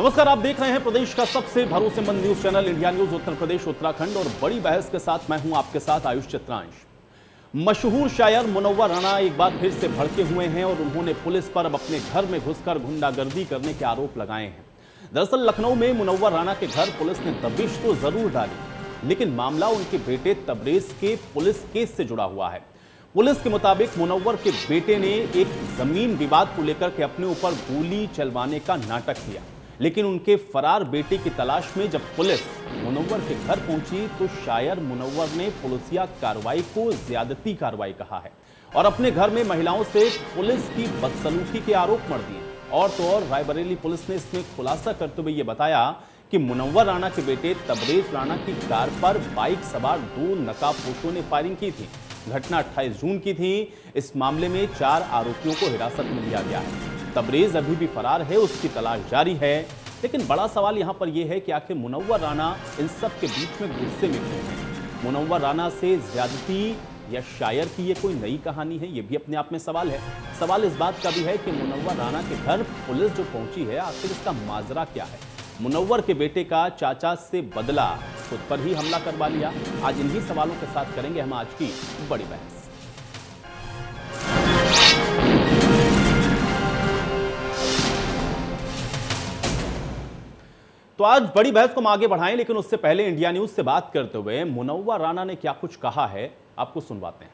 नमस्कार, आप देख रहे हैं प्रदेश का सबसे भरोसेमंद news channel India news Uttar Pradesh Uttarakhand और बड़ी बहस के साथ मैं हूं आपके साथ आयुष चित्रांश। मशहूर शायर मुनव्वर राणा एक बार फिर से भड़के हुए हैं और उन्होंने पुलिस पर अब अपने घर में घुसकर गुंडागर्दी करने के आरोप लगाए हैं। दरअसल लखनऊ में मुनव्वर राणा के घर पुलिस ने दबिश तो जरूर डाली, लेकिन मामला उनके बेटे तबरेज के पुलिस केस से जुड़ा हुआ है। पुलिस के मुताबिक मुनव्वर के बेटे ने एक जमीन विवाद को लेकर के अपने ऊपर गोली चलवाने का नाटक किया, लेकिन उनके फरार बेटे की तलाश में जब पुलिस मुनव्वर के घर पहुंची तो शायर मुनव्वर ने पुलिसिया कार्रवाई को ज्यादती कार्रवाई कहा है और अपने घर में महिलाओं से पुलिस की बदसलूकी के आरोप मढ़ दिए। और तो और रायबरेली पुलिस ने इसमें खुलासा करते हुए यह बताया कि मुनव्वर राणा के बेटे तबरेज राणा की कार पर बाइक सवार 2 नकाबपोशों ने फायरिंग की थी। घटना 28 जून की थी। इस मामले में 4 आरोपियों को हिरासत में लिया गया है। तबरेज अभी भी फरार है, उसकी तलाश जारी है। लेकिन बड़ा सवाल यहां पर यह है कि आखिर मुनव्वर राणा इन सब के बीच में गुस्से में क्यों है? मुनव्वर राणा से ज्यादती या शायर की ये कोई नई कहानी है? ये भी अपने आप में सवाल है। सवाल इस बात का भी है कि मुनव्वर राणा के घर पुलिस जो पहुंची है, आखिर इसका माजरा क्या है? मुनव्वर के बेटे का चाचा से बदला, खुद पर ही हमला करवा लिया। आज इन्हीं सवालों के साथ करेंगे हम आज की बड़ी बहस। तो आज बड़ी बहस को हम आगे बढ़ाएं, लेकिन उससे पहले इंडिया न्यूज से बात करते हुए मुनव्वर राणा ने क्या कुछ कहा है, आपको सुनवाते हैं।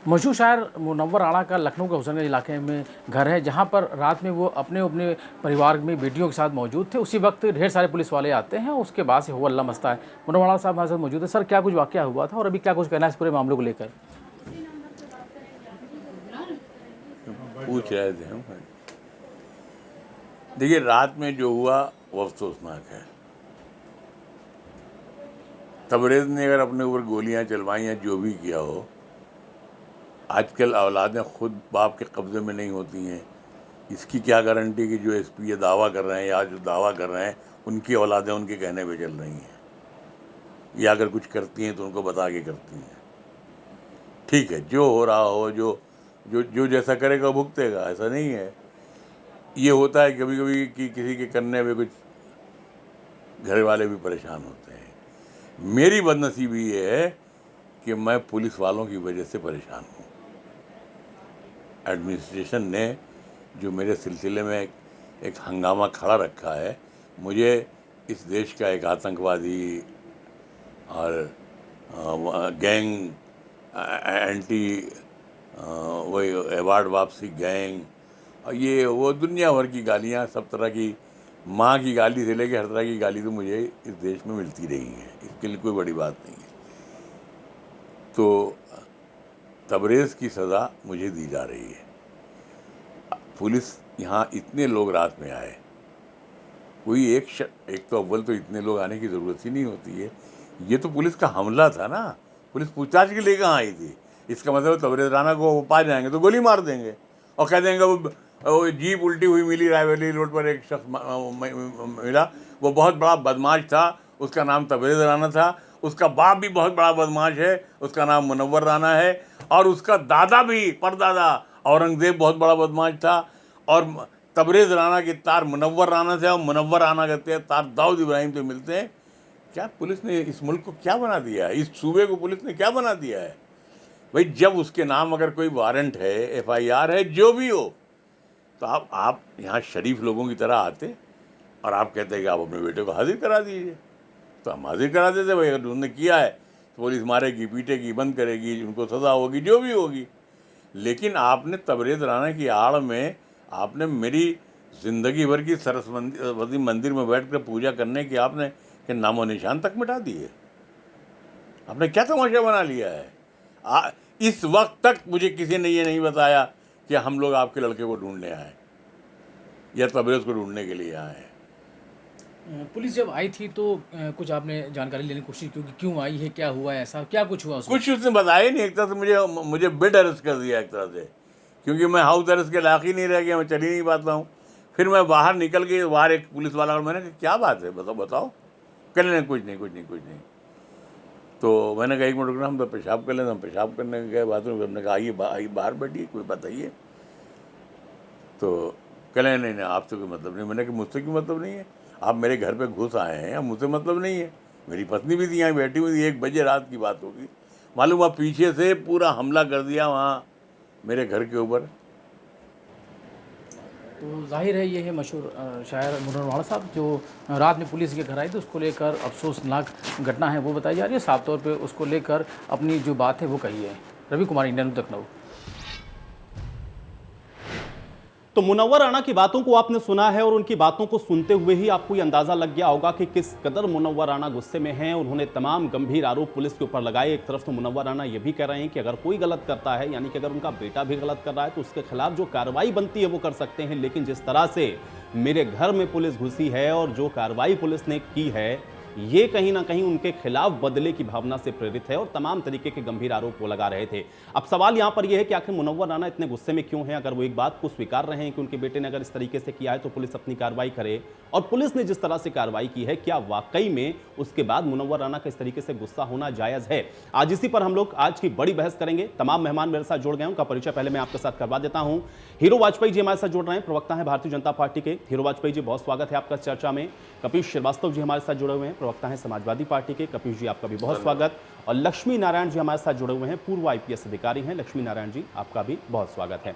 मशहूर शायर मुनव्वर राणा का लखनऊ के हुसैनगंज इलाके में घर है, जहां पर रात में वो अपने परिवार में बेटियों के साथ मौजूद थे। उसी वक्त ढेर सारे पुलिस वाले आते हैं, उसके बाद से हो हल्ला मचता है। मुनव्वर राणा साहब हमारे साथ मौजूद है। सर, क्या कुछ वाकया हुआ था और अभी क्या कुछ कहना है इस पूरे मामले को लेकर? पूछ रहे थे हम। देखिए, रात में जो हुआ वो अफसोसनाक है। तबरेज ने अगर अपने ऊपर गोलियां चलवाई या जो भी किया हो, आजकल औलादें खुद बाप के कब्जे में नहीं होती हैं। इसकी क्या गारंटी कि जो एसपी ये दावा कर रहे हैं या जो दावा कर रहे हैं उनकी औलादें उनके कहने पे चल रही हैं, या अगर कुछ करती हैं तो उनको बता के करती हैं। ठीक है, जो हो रहा हो, जो जैसा करेगा भुगतेगा, ऐसा नहीं है। ये होता है कभी कभी कि किसी के करने में कुछ घर वाले भी परेशान होते हैं। मेरी बदनसीबी ये है कि मैं पुलिस वालों की वजह से परेशान हूँ। एडमिनिस्ट्रेशन ने जो मेरे सिलसिले में एक हंगामा खड़ा रखा है, मुझे इस देश का एक आतंकवादी और गैंग एंटी वही अवार्ड वापसी गैंग और ये वो दुनिया भर की गालियाँ, सब तरह की, माँ की गाली से लेकर हर तरह की गाली तो मुझे इस देश में मिलती रही है। इसके लिए कोई बड़ी बात नहीं है। तो तबरेज़ की सज़ा मुझे दी जा रही है। पुलिस यहाँ इतने लोग रात में आए, कोई एक तो अव्वल तो इतने लोग आने की ज़रूरत ही नहीं होती है। ये तो पुलिस का हमला था ना, पुलिस पूछताछ के लिए कहाँ आई थी? इसका मतलब तबरेज़ राणा को वो पा जाएंगे तो गोली मार देंगे और कह देंगे वो जीप उल्टी हुई मिली, रायबरेली रोड पर एक शख्स मिला, वो बहुत बड़ा बदमाश था, उसका नाम तबरेज़ राणा था। उसका बाप भी बहुत बड़ा बदमाश है, उसका नाम मुनव्वर राणा है। और उसका दादा भी, परदादा औरंगजेब बहुत बड़ा बदमाश था। और तबरेज़ राणा के तार मुनव्वर राणा से और मुनव्वर राणा के तार दाऊद इब्राहिम से मिलते हैं। क्या पुलिस ने इस मुल्क को क्या बना दिया है? इस सूबे को पुलिस ने क्या बना दिया है? भाई, जब उसके नाम अगर कोई वारंट है, FIR है, जो भी हो, तो आप यहाँ शरीफ लोगों की तरह आते और आप कहते हैं कि आप अपने बेटे को हाजिर करा दीजिए। तो हम हाजिर करा देते। भाई, अगर उन्होंने किया है तो पुलिस मारेगी, पीटेगी, बंद करेगी, उनको सज़ा होगी, जो भी होगी। लेकिन आपने तबरेज़ राणा की आड़ में आपने मेरी ज़िंदगी भर की सरस्वती मंदिर में बैठ कर पूजा करने की आपने के नामो निशान तक मिटा दिए। आपने क्या तमाशा बना लिया है? इस वक्त तक मुझे किसी ने ये नहीं बताया कि हम लोग आपके लड़के को ढूंढने आए या तबरेज़ को ढूंढने के लिए आए हैं। पुलिस जब आई थी तो कुछ आपने जानकारी लेने की कोशिश की कि क्यों आई है, क्या हुआ, ऐसा क्या कुछ हुआ? कुछ उसने बताया नहीं। एक तरह से मुझे बेड अरेस्ट कर दिया एक तरह से, क्योंकि मैं हाउस अरेस्ट के लायक ही नहीं रह गया, मैं चल ही नहीं पाता हूँ। फिर मैं बाहर निकल के, बाहर एक पुलिस वाला, मैंने कहा क्या बात है, बताओ। कहने कुछ नहीं। तो मैंने कहा 1 मिनट रुकना, हम तो पेशाब कर लें। हम पेशाब करने गए बाथरूम, हमने कहा आइए बाहर बैठिए, कोई बताइए। तो कह नहीं नहीं आपसे कोई मतलब नहीं। मैंने कि मुझसे क्यों मतलब नहीं है, आप मेरे घर पे घुस आए हैं, मुझसे मतलब नहीं है। मेरी पत्नी भी थी यहाँ बैठी हुई थी, 1 बजे रात की बात होगी, मालूम हुआ पीछे से पूरा हमला कर दिया वहाँ मेरे घर के ऊपर। तो जाहिर है ये है मशहूर शायर मुनव्वर साहब जो रात में पुलिस के घर आई थी, उसको लेकर अफसोसनाक घटना है वो बताई जा रही है। साफ तौर पे उसको लेकर अपनी जो बात है वो कही है। Ravi Kumar, India news, Lucknow. तो मुनव्वर राणा की बातों को आपने सुना है और उनकी बातों को सुनते हुए ही आपको ये अंदाजा लग गया होगा कि किस कदर मुनव्वर राणा गुस्से में हैं। उन्होंने तमाम गंभीर आरोप पुलिस के ऊपर लगाए। एक तरफ तो मुनव्वर राणा ये भी कह रहे हैं कि अगर कोई गलत करता है, यानी कि अगर उनका बेटा भी गलत कर रहा है, तो उसके खिलाफ जो कार्रवाई बनती है वो कर सकते हैं, लेकिन जिस तरह से मेरे घर में पुलिस घुसी है और जो कार्रवाई पुलिस ने की है, ये कहीं ना कहीं उनके खिलाफ बदले की भावना से प्रेरित है और तमाम तरीके के गंभीर आरोप वो लगा रहे थे। अब सवाल यहां पर यह है कि आखिर मुनव्वर राणा इतने गुस्से में क्यों हैं? अगर वो एक बात को स्वीकार रहे हैं कि उनके बेटे ने अगर इस तरीके से किया है तो पुलिस अपनी कार्रवाई करे, और पुलिस ने जिस तरह से कार्रवाई की है, क्या वाकई में उसके बाद मुनव्वर राणा का इस तरीके से गुस्सा होना जायज है? आज इसी पर हम लोग आज की बड़ी बहस करेंगे। तमाम मेहमान मेरे साथ जुड़ गए, उनका परिचय पहले मैं आपके साथ करवा देता हूं। हीरो वाजपेयी जी हमारे साथ जुड़ रहे हैं, प्रवक्ता है भारतीय जनता पार्टी के। हीरो वाजपेयी जी, बहुत स्वागत है आपका चर्चा में। कपीश श्रीवास्तव जी हमारे साथ जुड़े हुए हैं, प्रवक्ता है समाजवादी पार्टी के। कपीश जी, आपका भी बहुत स्वागत। और लक्ष्मी नारायण जी हमारे साथ जुड़े हुए हैं, पूर्व IPS अधिकारी हैं। लक्ष्मी नारायण जी, आपका भी बहुत स्वागत है।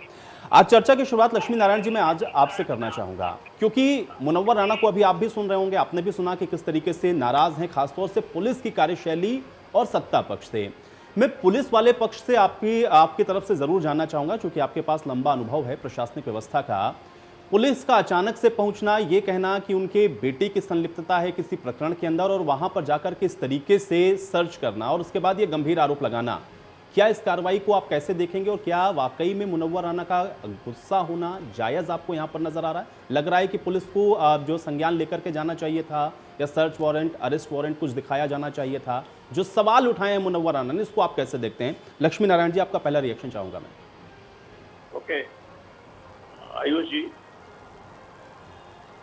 आज चर्चा की शुरुआत लक्ष्मी नारायण जी मैं आज आपसे करना चाहूंगा, क्योंकि मुनव्वर राणा को अभी आप भी सुन रहे होंगे, आपने भी सुना कि किस तरीके से नाराज हैं, खासतौर से पुलिस की कार्यशैली और सत्ता पक्ष से। मैं पुलिस वाले पक्ष से आपकी तरफ से जरूर जानना चाहूंगा, क्योंकि आपके पास लंबा अनुभव है प्रशासनिक व्यवस्था का। पुलिस का अचानक से पहुंचना, ये कहना कि उनके बेटे की संलिप्तता है किसी प्रकरण के अंदर, और वहां पर जाकर के इस तरीके से सर्च करना और उसके बाद ये गंभीर आरोप लगाना, क्या इस कार्रवाई को आप कैसे देखेंगे? और क्या वाकई में मुनव्वर राणा का गुस्सा होना जायज आपको यहां पर नजर आ रहा है? लग रहा है कि पुलिस को जो संज्ञान लेकर के जाना चाहिए था, या सर्च वारंट, अरेस्ट वारंट कुछ दिखाया जाना चाहिए था? जो सवाल उठाए हैं मुनव्वर राणा ने, इसको आप कैसे देखते हैं? लक्ष्मी नारायण जी, आपका पहला रिएक्शन चाहूंगा मैं। ओके, आयुष जी,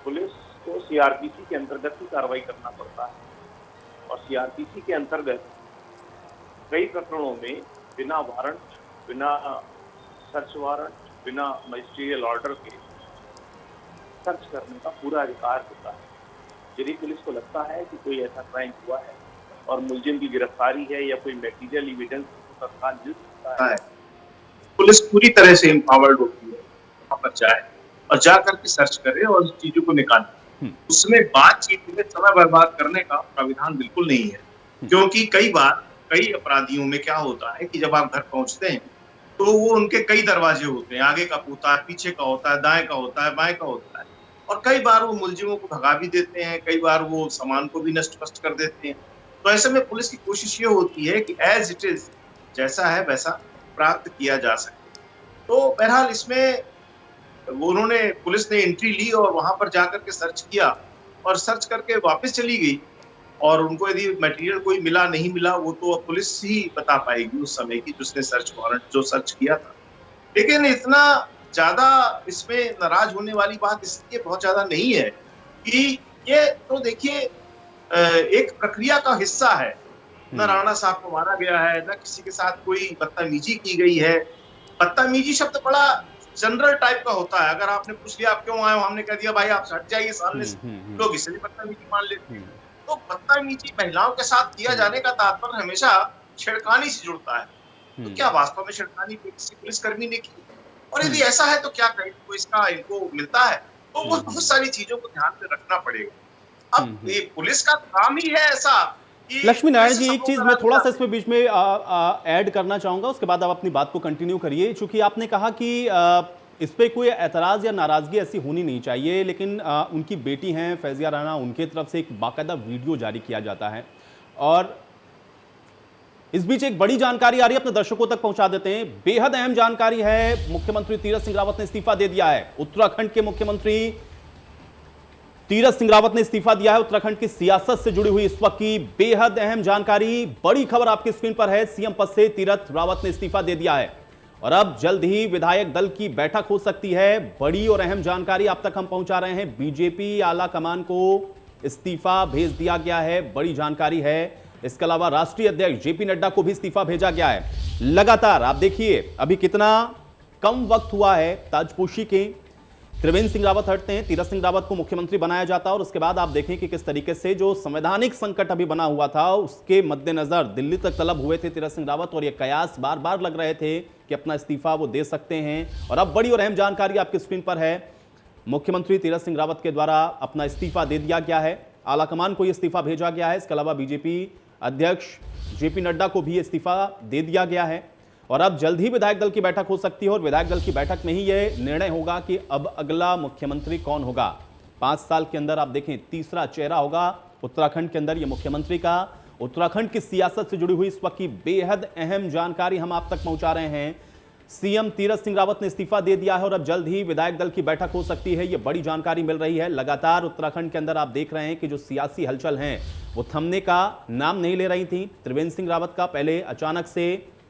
पुलिस को CRPC के अंतर्गत ही कार्रवाई करना पड़ता है, और CRPC के अंतर्गत कई प्रकरणों में बिना वारंट, बिना सर्च वारंट, बिना मजिस्ट्रियल ऑर्डर के सर्च करने का पूरा अधिकार होता है। यदि पुलिस को लगता है कि कोई ऐसा क्राइम हुआ है और मुलजिम की गिरफ्तारी है या कोई मटेरियल एविडेंस तत्काल मिल सकता है, पुलिस पूरी तरह से एम्पावर्ड होती है वहां पर जाए और जा करके सर्च करे और चीजों को निकाले। उसमें बातचीत में समय बर्बाद करने का प्राविधान बिल्कुल नहीं है, क्योंकि कई बार कई अपराधियों में क्या होता है कि जब आप घर पहुंचते हैं तो वो उनके कई दरवाजे होते हैं, आगे का होता है, पीछे का होता है, दाएं का होता है, बाएं का होता है, और कई बार वो मुलजिमों को भगा भी देते हैं, कई बार वो सामान को भी नष्ट पष्ट कर देते हैं। तो ऐसे में पुलिस की कोशिश ये होती है कि एज इट इज, जैसा है वैसा प्राप्त किया जा सके। तो बहरहाल इसमें उन्होंने, पुलिस ने एंट्री ली और वहां पर जाकर के सर्च किया, और सर्च करके वापस चली गई, और उनको यदि मटेरियल कोई मिला नहीं मिला वो तो पुलिस ही बता पाएगी उस समय की, जिसने सर्च वारंट जो सर्च किया था। लेकिन इतना ज्यादा इसमें नाराज होने वाली बात इसलिए बहुत ज्यादा नहीं है कि ये तो देखिए एक प्रक्रिया का हिस्सा है। न राणा साहब को मारा गया है, न किसी के साथ कोई बदतमीजी की गई है। बदतमीजी शब्द बड़ा जनरल टाइप का होता है, अगर आपने पूछ लिया आप क्यों आए हो, हमने कह दिया भाई आप हट जाइए सामने से, लोग इसलिए बदतमीजी मान लेते हैं। तो बदतमीजी महिलाओं के साथ किया जाने का तात्पर्य हमेशा छेड़खानी से जुड़ता है। तो क्या वास्तव में छेड़खानी किसी पुलिसकर्मी ने की? और यदि ऐसा है तो क्या कहीं को इसका इनको मिलता है? तो वो बहुत सारी चीजों को ध्यान में रखना पड़ेगा। अब ये पुलिस का काम ही है ऐसा। लक्ष्मी नारायण जी, एक चीज मैं थोड़ा सा इसमें बीच में ऐड करना चाहूंगा, उसके बाद आप अपनी बात को कंटिन्यू करिए। चूंकि आपने कहा कि इस पे कोई एतराज या नाराजगी ऐसी होनी नहीं चाहिए, लेकिन उनकी बेटी हैं फैजिया राणा, उनके तरफ से एक बाकायदा वीडियो जारी किया जाता है, और इस बीच एक बड़ी जानकारी आ रही है, अपने दर्शकों तक पहुंचा देते हैं। बेहद अहम जानकारी है, मुख्यमंत्री तीरथ सिंह रावत ने इस्तीफा दे दिया है। उत्तराखंड के मुख्यमंत्री तीरथ सिंह रावत ने इस्तीफा दिया है। उत्तराखंड की सियासत से जुड़ी हुई इस वक्त की बेहद अहम जानकारी, बड़ी खबर आपकी स्क्रीन पर है। CM पद से तीरथ रावत ने इस्तीफा दे दिया है, और अब जल्द ही विधायक दल की बैठक हो सकती है। बड़ी और अहम जानकारी आप तक हम पहुंचा रहे हैं। बीजेपी आला कमान को इस्तीफा भेज दिया गया है, बड़ी जानकारी है। इसके अलावा राष्ट्रीय अध्यक्ष JP नड्डा को भी इस्तीफा भेजा गया है। लगातार आप देखिए अभी कितना कम वक्त हुआ है ताजपोशी के, त्रिवेंद्र सिंह रावत हटते हैं, तीरथ सिंह रावत को मुख्यमंत्री बनाया जाता है और उसके बाद आप देखें कि किस तरीके से जो संवैधानिक संकट अभी बना हुआ था उसके मद्देनजर दिल्ली तक तलब हुए थे तीरथ सिंह रावत और ये कयास बार बार लग रहे थे कि अपना इस्तीफा वो दे सकते हैं। और अब बड़ी और अहम जानकारी आपकी स्क्रीन पर है, मुख्यमंत्री तीरथ सिंह रावत के द्वारा अपना इस्तीफा दे दिया गया है, आलाकमान को इस्तीफा भेजा गया है। इसके अलावा बीजेपी अध्यक्ष जेपी नड्डा को भी इस्तीफा दे दिया गया है और अब जल्द ही विधायक दल की बैठक हो सकती है और विधायक दल की बैठक में ही यह निर्णय होगा कि अब अगला मुख्यमंत्री कौन होगा। 5 साल के अंदर आप देखें तीसरा चेहरा होगा उत्तराखंड के अंदर ये मुख्यमंत्री का। उत्तराखंड की सियासत से जुड़ी हुई इस वक्त की बेहद अहम जानकारी हम आप तक पहुंचा रहे हैं। सीएम तीरथ सिंह रावत ने इस्तीफा दे दिया है और अब जल्द ही विधायक दल की बैठक हो सकती है, ये बड़ी जानकारी मिल रही है। लगातार उत्तराखंड के अंदर आप देख रहे हैं कि जो सियासी हलचल हैं वो थमने का नाम नहीं ले रही थी। त्रिवेंद्र सिंह रावत का पहले अचानक से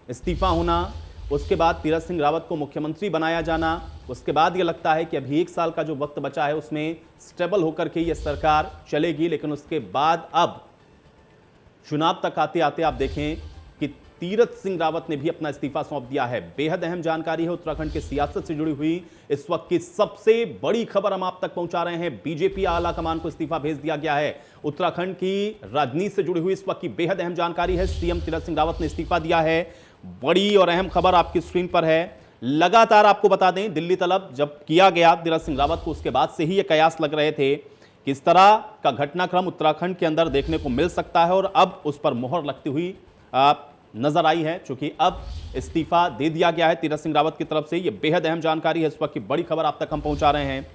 इस्तीफा होना, उसके बाद तीरथ सिंह रावत को मुख्यमंत्री बनाया जाना, उसके बाद ये लगता है कि अभी 1 साल का जो वक्त बचा है उसमें स्टेबल होकर के ये सरकार चलेगी। लेकिन उसके बाद अब चुनाव तक आते आते आप देखें कि तीरथ सिंह रावत ने भी अपना इस्तीफा सौंप दिया है। बेहद अहम जानकारी है उत्तराखंड की सियासत से जुड़ी हुई इस वक्त की सबसे बड़ी खबर हम आप तक पहुंचा रहे हैं। बीजेपी आला कमान को इस्तीफा भेज दिया गया है। उत्तराखंड की राजनीति से जुड़ी हुई इस वक्त की बेहद अहम जानकारी है। सीएम तीरथ सिंह रावत ने इस्तीफा दिया है। बड़ी और अहम खबर आपकी स्क्रीन पर है। लगातार आपको बता दें दिल्ली तलब जब किया गया तीरथ सिंह रावत को, उसके बाद से ही ये कयास लग रहे थे कि इस तरह का घटनाक्रम उत्तराखंड के अंदर देखने को मिल सकता है और अब उस पर मोहर लगती हुई नजर आई है। चूंकि अब इस्तीफा दे दिया गया है तीरथ सिंह रावत की तरफ से, यह बेहद अहम जानकारी है। इस वक्त की बड़ी खबर आप तक हम पहुंचा रहे हैं।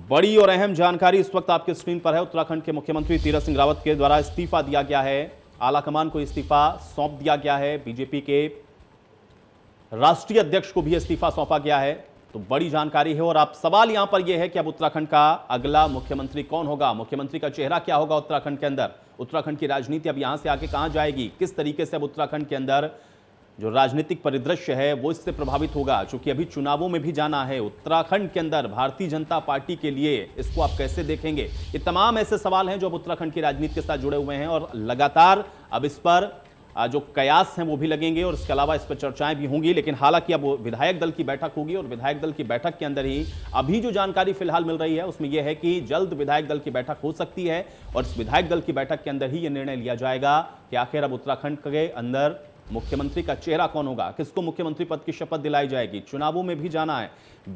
बड़ी और अहम जानकारी इस वक्त आपके स्क्रीन पर है। उत्तराखंड के मुख्यमंत्री तीरथ सिंह रावत के द्वारा इस्तीफा दिया गया है, आलाकमान को इस्तीफा सौंप दिया गया है, बीजेपी के राष्ट्रीय अध्यक्ष को भी इस्तीफा सौंपा गया है। तो बड़ी जानकारी है और आप सवाल यहां पर यह है कि अब उत्तराखंड का अगला मुख्यमंत्री कौन होगा, मुख्यमंत्री का चेहरा क्या होगा उत्तराखंड के अंदर, उत्तराखंड की राजनीति अब यहां से आगे कहां जाएगी, किस तरीके से अब उत्तराखंड के अंदर जो राजनीतिक परिदृश्य है वो इससे प्रभावित होगा। चूंकि अभी चुनावों में भी जाना है उत्तराखंड के अंदर भारतीय जनता पार्टी के लिए, इसको आप कैसे देखेंगे। ये तमाम ऐसे सवाल हैं जो अब उत्तराखंड की राजनीति के साथ जुड़े हुए हैं और लगातार अब इस पर जो कयास हैं वो भी लगेंगे और इसके अलावा इस पर चर्चाएं भी होंगी। लेकिन हालांकि अब विधायक दल की बैठक होगी और विधायक दल की बैठक के अंदर ही अभी जो जानकारी फिलहाल मिल रही है उसमें यह है कि जल्द विधायक दल की बैठक हो सकती है और इस विधायक दल की बैठक के अंदर ही यह निर्णय लिया जाएगा कि आखिर अब उत्तराखंड के अंदर मुख्यमंत्री का चेहरा कौन होगा, किसको मुख्यमंत्री पद की शपथ दिलाई जाएगी। चुनावों में भी जाना है,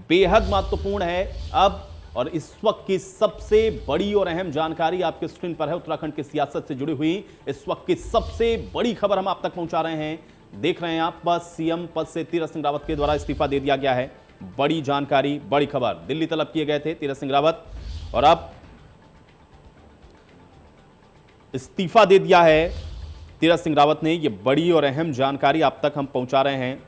बेहद महत्वपूर्ण है अब। और इस वक्त की सबसे बड़ी और अहम जानकारी आपके स्क्रीन पर है। उत्तराखंड की सियासत से जुड़ी हुई इस वक्त की सबसे बड़ी खबर हम आप तक पहुंचा रहे हैं। देख रहे हैं आप, बस सीएम पद से तीरथ सिंह रावत के द्वारा इस्तीफा दे दिया गया है। बड़ी जानकारी, बड़ी खबर। दिल्ली तलब किए गए थे तीरथ सिंह रावत और अब इस्तीफा दे दिया है तीरथ सिंह रावत ने। यह बड़ी और अहम जानकारी आप तक हम पहुंचा रहे हैं।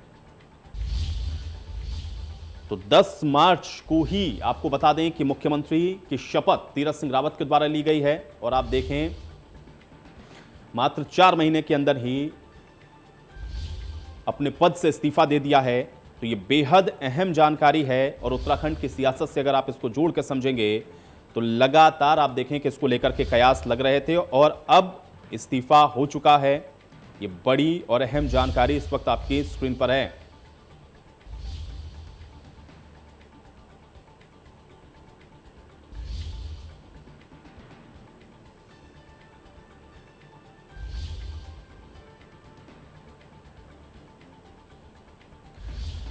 तो 10 मार्च को ही आपको बता दें कि मुख्यमंत्री की शपथ तीरथ सिंह रावत के द्वारा ली गई है और आप देखें मात्र 4 महीने के अंदर ही अपने पद से इस्तीफा दे दिया है। तो ये बेहद अहम जानकारी है और उत्तराखंड की सियासत से अगर आप इसको जोड़ कर समझेंगे तो लगातार आप देखें कि इसको लेकर के कयास लग रहे थे और अब इस्तीफा हो चुका है। ये बड़ी और अहम जानकारी इस वक्त आपकी स्क्रीन पर है।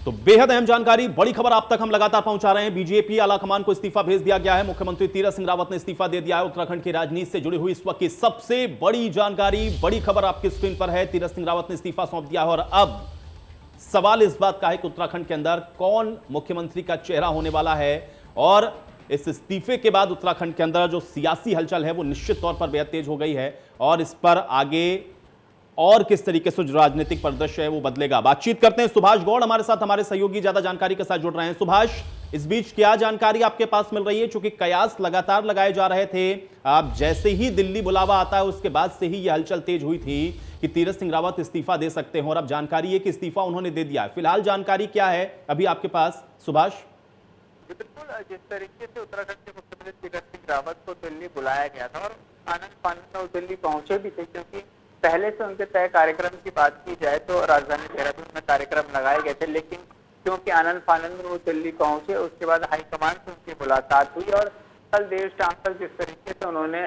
तो बेहद अहम जानकारी, बड़ी खबर आप तक हम लगातार पहुंचा रहे हैं। बीजेपी आलाकमान को इस्तीफा भेज दिया गया है, मुख्यमंत्री तीरथ सिंह रावत ने इस्तीफा दे दिया है। उत्तराखंड की राजनीति से जुड़ी हुई इस वक्त की सबसे बड़ी जानकारी, बड़ी खबर आपकी स्क्रीन पर है। तीरथ सिंह रावत ने इस्तीफा सौंप दिया है और अब सवाल इस बात का है कि उत्तराखंड के अंदर कौन मुख्यमंत्री का चेहरा होने वाला है और इस इस्तीफे के बाद उत्तराखंड के अंदर जो सियासी हलचल है वो निश्चित तौर पर बेहद तेज हो गई है और इस पर आगे और किस तरीके से जो राजनीतिक परिदृश्य है वो बदलेगा। बातचीत करते हैं सुभाष गौड़ हमारे साथ, हमारे सहयोगी ज्यादा जानकारी के साथ जुड़ रहे हैं। सुभाष, इस बीच क्या जानकारी आपके पास मिल रही है, चूंकि कयास लगातार लगाए जा रहे थे, आप जैसे ही दिल्ली बुलावा आता है उसके बाद से ही यह हलचल तेज हुई थी कि तीरथ सिंह रावत इस्तीफा दे सकते हैं और अब जानकारी है कि इस्तीफा उन्होंने दे दिया है। फिलहाल जानकारी क्या है अभी आपके पास सुभाष? बिल्कुल, जिस तरीके से उत्तराखंड के मुख्यमंत्री तीरथ सिंह रावत को दिल्ली बुलाया गया था और आनंद फानंद में दिल्ली पहुंचे भी थे, क्योंकि पहले से उनके तय कार्यक्रम की बात की जाए तो राजधानी देहरादून में कार्यक्रम लगाए गए थे, लेकिन क्योंकि आनंद फानंद में वो दिल्ली पहुंचे, उसके बाद हाईकमान से उनकी मुलाकात हुई और कल देर शाम तक जिस तरीके से उन्होंने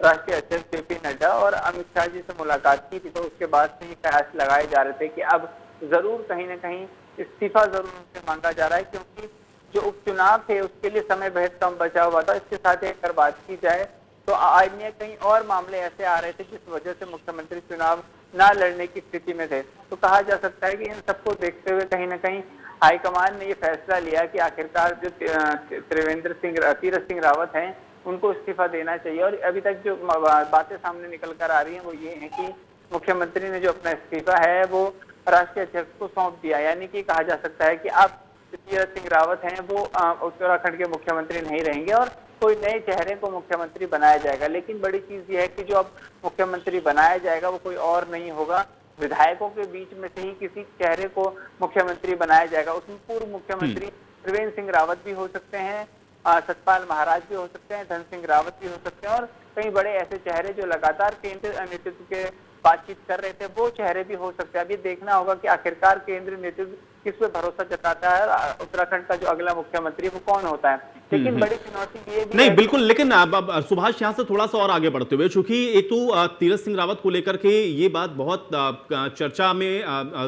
राष्ट्रीय अध्यक्ष जेपी नड्डा और अमित शाह जी से मुलाकात की थी, तो उसके बाद से ही कयास लगाए जा रहे थे कि अब जरूर कहीं ना कहीं इस्तीफा जरूर उनसे मांगा जा रहा है, क्योंकि जो उपचुनाव थे उसके लिए समय बेहद कम बचा हुआ था। इसके साथ अगर बात की जाए तो अन्य कई और मामले ऐसे आ रहे थे जिस वजह से मुख्यमंत्री चुनाव न लड़ने की स्थिति में थे। तो कहा जा सकता है कि इन सबको देखते हुए कहीं ना कहीं हाईकमान ने ये फैसला लिया कि आखिरकार जो तीरथ सिंह रावत हैं उनको इस्तीफा देना चाहिए। और अभी तक जो बातें सामने निकल कर आ रही हैं वो ये है कि मुख्यमंत्री ने जो अपना इस्तीफा है वो राष्ट्रीय अध्यक्ष को सौंप दिया, यानी कि कहा जा सकता है कि अब तीरथ सिंह रावत हैं वो उत्तराखंड के मुख्यमंत्री नहीं रहेंगे और कोई नए चेहरे को मुख्यमंत्री बनाया जाएगा। लेकिन बड़ी चीज ये है कि जो अब मुख्यमंत्री बनाया जाएगा वो कोई और नहीं होगा, विधायकों के बीच में से ही किसी चेहरे को मुख्यमंत्री बनाया जाएगा। उसमें पूर्व मुख्यमंत्री त्रिवेंद्र सिंह रावत भी हो सकते हैं, सतपाल महाराज भी हो सकते हैं, धन सिंह रावत भी हो सकते हैं और कई बड़े ऐसे चेहरे जो लगातार केंद्र नेतृत्व के बातचीत कर रहे थे वो चेहरे भी हो सकते हैं। अभी देखना होगा कि आखिरकार केंद्रीय नेतृत्व किस पे भरोसा जताता है और उत्तराखंड का जो अगला मुख्यमंत्री वो कौन होता है। लेकिन बड़ी चुनौती ये भी नहीं बिल्कुल, लेकिन अब सुभाष यहाँ से थोड़ा सा और आगे बढ़ते हुए, चूंकि एक तो तीरथ सिंह रावत को लेकर के ये बात बहुत चर्चा में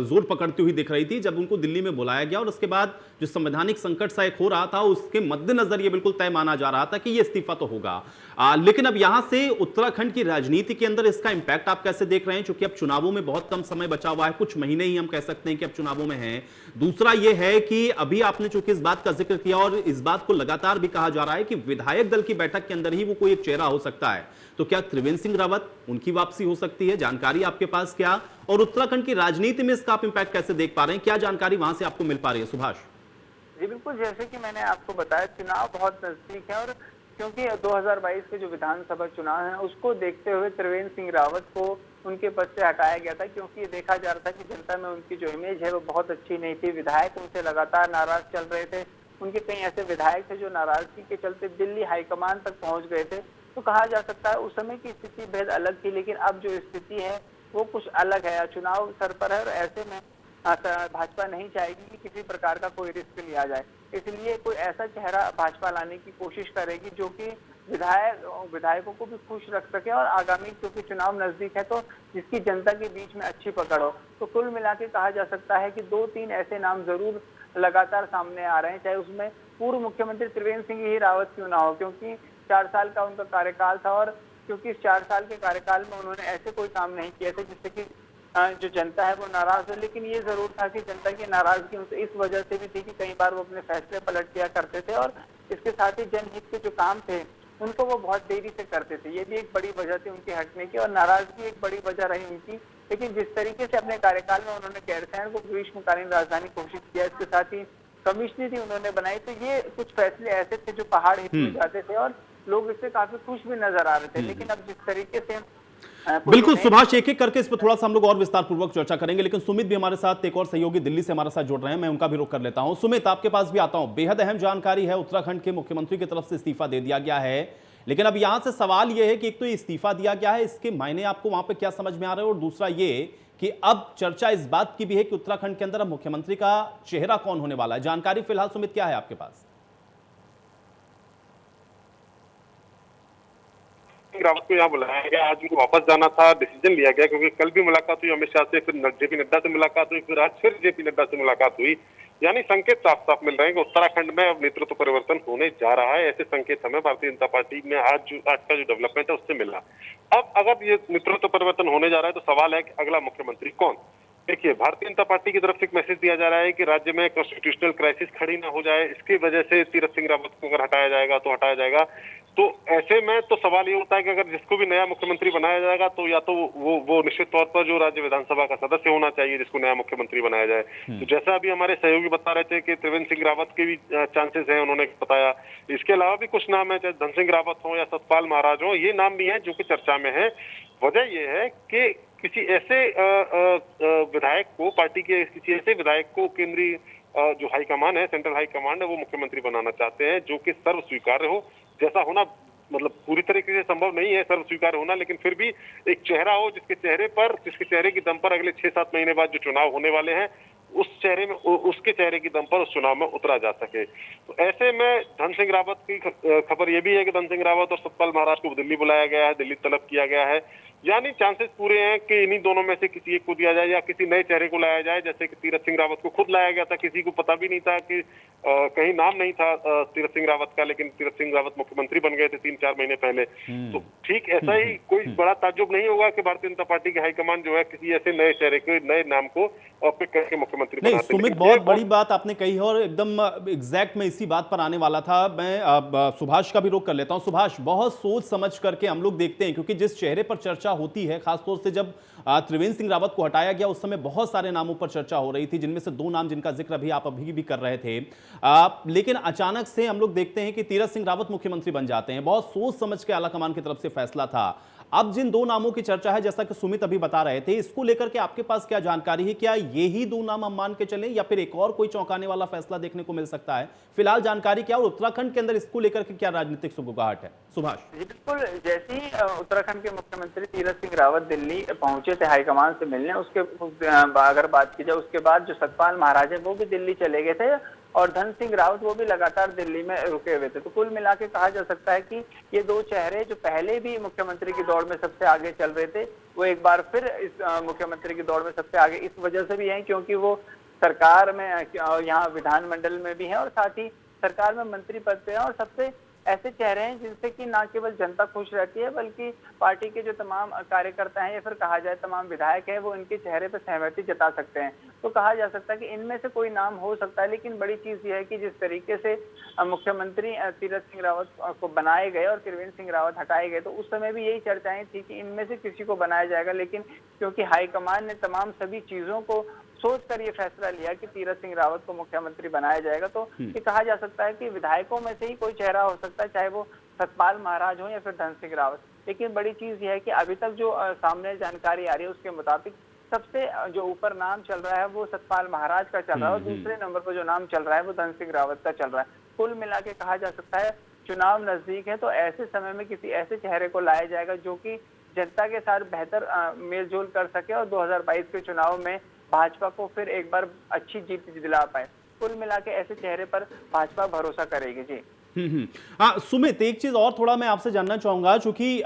जोर पकड़ती हुई दिख रही थी जब उनको दिल्ली में बुलाया गया और उसके बाद जो संवैधानिक संकट सा एक हो रहा था उसके मद्देनजर ये बिल्कुल तय माना जा रहा था कि ये इस्तीफा तो होगा। लेकिन अब यहां से उत्तराखंड की राजनीति के अंदर इसका इंपैक्ट आप कैसे देख रहे हैं, क्योंकि अब चुनावों में बहुत कम समय बचा हुआ है, कुछ महीने ही हम कह सकते हैं कि अब चुनावों में हैं। दूसरा यह है कि अभी आपने चूंकि इस बात का जिक्र किया और इस बात को लगातार भी कहा जा रहा है कि विधायक दल की बैठक के अंदर ही वो कोई एक चेहरा हो सकता है, तो क्या त्रिवेंद्र सिंह रावत उनकी वापसी हो सकती है? जानकारी आपके पास क्या, और उत्तराखंड की राजनीति में इसका आप इंपैक्ट कैसे देख पा रहे हैं, क्या जानकारी वहां से आपको मिल पा रही है सुभाष? जी बिल्कुल, जैसे कि मैंने आपको बताया चुनाव बहुत नजदीक है और क्योंकि 2022 के जो विधानसभा चुनाव है उसको देखते हुए त्रिवेंद्र सिंह रावत को उनके पद से हटाया गया था, क्योंकि ये देखा जा रहा था कि जनता में उनकी जो इमेज है वो बहुत अच्छी नहीं थी। विधायक उनसे लगातार नाराज चल रहे थे, उनके कई ऐसे विधायक थे जो नाराजगी के चलते दिल्ली हाईकमान तक पहुंच गए थे। तो कहा जा सकता है उस समय की स्थिति बेहद अलग थी, लेकिन अब जो स्थिति है वो कुछ अलग है। चुनाव सर पर है और ऐसे में भाजपा नहीं चाहेगी कि किसी प्रकार का कोई रिस्क लिया जाए, इसलिए कोई ऐसा चेहरा भाजपा लाने की कोशिश करेगी जो कि विधायकों को भी खुश रख सके और आगामी क्योंकि चुनाव नजदीक है तो जिसकी जनता के बीच में अच्छी पकड़ हो। तो कुल मिला के कहा जा सकता है कि 2-3 ऐसे नाम जरूर लगातार सामने आ रहे हैं, चाहे उसमें पूर्व मुख्यमंत्री त्रिवेंद्र सिंह ही रावत क्यों ना हो, क्योंकि 4 साल का उनका कार्यकाल था और क्योंकि इस 4 साल के कार्यकाल में उन्होंने ऐसे कोई काम नहीं किए थे जिससे कि जो जनता है वो नाराज हो। लेकिन ये जरूर था कि जनता की नाराजगी उनसे इस वजह से भी थी कि कई बार वो अपने फैसले पलट दिया करते थे और इसके साथ ही जनहित के जो काम थे उनको वो बहुत देरी से करते थे। ये भी एक बड़ी वजह थी उनके हटने की और नाराजगी एक बड़ी वजह रही उनकी। लेकिन जिस तरीके से अपने कार्यकाल में उन्होंने गैरसैंण को ग्रीष्मकालीन राजधानी घोषित किया, इसके साथ ही कमिश्नरी उन्होंने बनाई, तो ये कुछ फैसले ऐसे थे जो पहाड़ हिल में जाते थे और लोग इससे काफी खुश भी नजर आ रहे थे। लेकिन अब जिस तरीके से बिल्कुल सुभाष, एक एक करके इस पर थोड़ा सा हम लोग और विस्तार पूर्वक चर्चा करेंगे, लेकिन सुमित भी हमारे साथ एक और सहयोगी दिल्ली से हमारे साथ जुड़ रहे हैं, मैं उनका भी रुख कर लेता हूं। सुमित, आपके पास भी आता हूं। बेहद अहम जानकारी है, उत्तराखंड के मुख्यमंत्री की तरफ से इस्तीफा दे दिया गया है, लेकिन अब यहां से सवाल यह है कि एक तो इस्तीफा दिया गया है, इसके मायने आपको वहां पर क्या समझ में आ रहे हैं, और दूसरा ये कि अब चर्चा इस बात की भी है कि उत्तराखंड के अंदर अब मुख्यमंत्री का चेहरा कौन होने वाला है। जानकारी फिलहाल सुमित क्या है आपके पास? रावत को यहाँ बुलाया गया, आज उनको वापस जाना था, डिसीजन लिया गया क्योंकि कल भी मुलाकात हुई अमित शाह से, फिर जेपी नड्डा से मुलाकात हुई, फिर आज फिर जेपी नड्डा से मुलाकात हुई। यानी संकेत साफ साफ मिल रहे हैं कि उत्तराखंड में अब नेतृत्व परिवर्तन होने जा रहा है। ऐसे संकेत हमें भारतीय जनता पार्टी में आज का जो डेवलपमेंट है उससे मिला। अब अगर ये नेतृत्व परिवर्तन होने जा रहा है तो सवाल है कि अगला मुख्यमंत्री कौन। देखिए, भारतीय जनता पार्टी की तरफ से एक मैसेज दिया जा रहा है कि राज्य में कॉन्स्टिट्यूशनल क्राइसिस खड़ी ना हो जाए, इसकी वजह से तीरथ सिंह रावत को अगर हटाया जाएगा तो हटाया जाएगा। तो ऐसे में तो सवाल ये होता है कि अगर जिसको भी नया मुख्यमंत्री बनाया जाएगा तो या तो वो निश्चित तौर पर जो राज्य विधानसभा का सदस्य होना चाहिए जिसको नया मुख्यमंत्री बनाया जाए। तो जैसा अभी हमारे सहयोगी बता रहे थे कि त्रिवेंद्र सिंह रावत के भी चांसेस हैं, उन्होंने बताया। इसके अलावा भी कुछ नाम है, चाहे धन सिंह रावत हो या सतपाल महाराज हो, ये नाम भी हैं जो कि चर्चा में है। वजह यह है कि किसी ऐसे विधायक को, पार्टी के किसी ऐसे विधायक को केंद्रीय जो हाईकमान है, सेंट्रल हाईकमांड है, वो मुख्यमंत्री बनाना चाहते हैं जो कि सर्व स्वीकार्य हो। जैसा होना मतलब पूरी तरीके से संभव नहीं है सर्व स्वीकार्य होना, लेकिन फिर भी एक चेहरा हो जिसके चेहरे की दम पर अगले 6-7 महीने बाद जो चुनाव होने वाले हैं उस चेहरे में उसके चेहरे की दम पर उस चुनाव में उतरा जा सके। तो ऐसे में धन सिंह रावत की खबर ये भी है कि धन सिंह रावत और सतपाल महाराज को दिल्ली बुलाया गया है, दिल्ली तलब किया गया है, यानी चांसेस पूरे हैं कि इन्हीं दोनों में से किसी एक को दिया जाए या किसी नए चेहरे को लाया जाए। जैसे कि तीरथ सिंह रावत को खुद लाया गया था, किसी को पता भी नहीं था कि कहीं नाम नहीं था तीरथ सिंह रावत का, लेकिन तीरथ सिंह रावत मुख्यमंत्री बन गए थे 3-4 महीने पहले। तो ठीक ऐसा ही कोई बड़ा ताज्जुब नहीं होगा कि भारतीय जनता पार्टी की हाईकमान जो है किसी ऐसे नए चेहरे के नए नाम को पिक करके मुख्यमंत्री नहीं, बनाते हैं। सुमित, बहुत बड़ी बात आपने कही है और एकदम एग्जैक्ट मैं इसी बात पर आने वाला था। मैं सुभाष का भी रोक कर लेता हूं। सुभाष, बहुत सोच समझ करके हम लोग देखते हैं, क्योंकि जिस चेहरे पर चर्चा होती है, खासतौर से जब त्रिवेंद्र सिंह रावत को हटाया गया उस समय बहुत सारे नामों पर चर्चा हो रही थी, जिनमें से 2 नाम जिनका जिक्र अभी आप अभी भी कर रहे थे। लेकिन अचानक से हम लोग देखते हैं कि तीरथ सिंह रावत मुख्यमंत्री बन जाते हैं। बहुत सोच समझ के आलाकमान की तरफ से फैसला था। अब जिन 2 नामों की चर्चा है, जैसा कि सुमित अभी बता रहे थे, इसको लेकर के आपके पास क्या जानकारी है? क्या ये ही 2 नाम हम मान के चलें या फिर एक और कोई चौंकाने वाला फैसला देखने को मिल सकता है? फिलहाल जानकारी क्या, और उत्तराखंड के अंदर इसको लेकर के क्या राजनीतिक सुगबुगाहट है? सुभाष जी बिल्कुल, जैसे ही उत्तराखंड के मुख्यमंत्री तीरथ सिंह रावत दिल्ली पहुंचे थे हाईकमान से मिलने, उसके अगर बात की जाए उसके बाद जो सतपाल महाराज है वो भी दिल्ली चले गए थे और धन सिंह रावत वो भी लगातार दिल्ली में रुके हुए थे। तो कुल मिला के कहा जा सकता है कि ये 2 चेहरे जो पहले भी मुख्यमंत्री की दौड़ में सबसे आगे चल रहे थे, वो एक बार फिर इस मुख्यमंत्री की दौड़ में सबसे आगे इस वजह से भी हैं क्योंकि वो सरकार में यहाँ विधानमंडल में भी हैं और साथ ही सरकार में मंत्री पद पे हैं और सबसे ऐसे चेहरे हैं जिनसे कि न केवल जनता खुश रहती है बल्कि पार्टी के जो तमाम कार्यकर्ता हैं या फिर कहा जाए तमाम विधायक हैं वो इनके चेहरे पर सहमति जता सकते हैं। तो कहा जा सकता है कि इनमें से कोई नाम हो सकता है, लेकिन बड़ी चीज ये है कि जिस तरीके से मुख्यमंत्री तीरथ सिंह रावत को बनाए गए और त्रिवेंद्र सिंह रावत हटाए गए, तो उस समय भी यही चर्चाएं थी कि इनमें से किसी को बनाया जाएगा, लेकिन क्योंकि हाईकमान ने तमाम सभी चीजों को सोचकर ये फैसला लिया कि तीरथ सिंह रावत को मुख्यमंत्री बनाया जाएगा, तो ये कहा जा सकता है कि विधायकों में से ही कोई चेहरा हो सकता है, चाहे वो सतपाल महाराज हो या फिर धन सिंह रावत। लेकिन बड़ी चीज ये है कि अभी तक जो सामने जानकारी आ रही है उसके मुताबिक सबसे जो ऊपर नाम चल रहा है वो सतपाल महाराज का चल रहा है और दूसरे नंबर पर जो नाम चल रहा है वो धन सिंह रावत का चल रहा है। कुल मिला के कहा जा सकता है चुनाव नजदीक है तो ऐसे समय में किसी ऐसे चेहरे को लाया जाएगा जो कि जनता के साथ बेहतर मेलजोल कर सके और 2022 के चुनाव में भाजपा को फिर एक बार अच्छी जीत दिला पाए। कुल मिला के ऐसे चेहरे पर भाजपा भरोसा करेगी। जी सुमित, एक चीज और थोड़ा मैं आपसे जानना चाहूंगा, चूंकि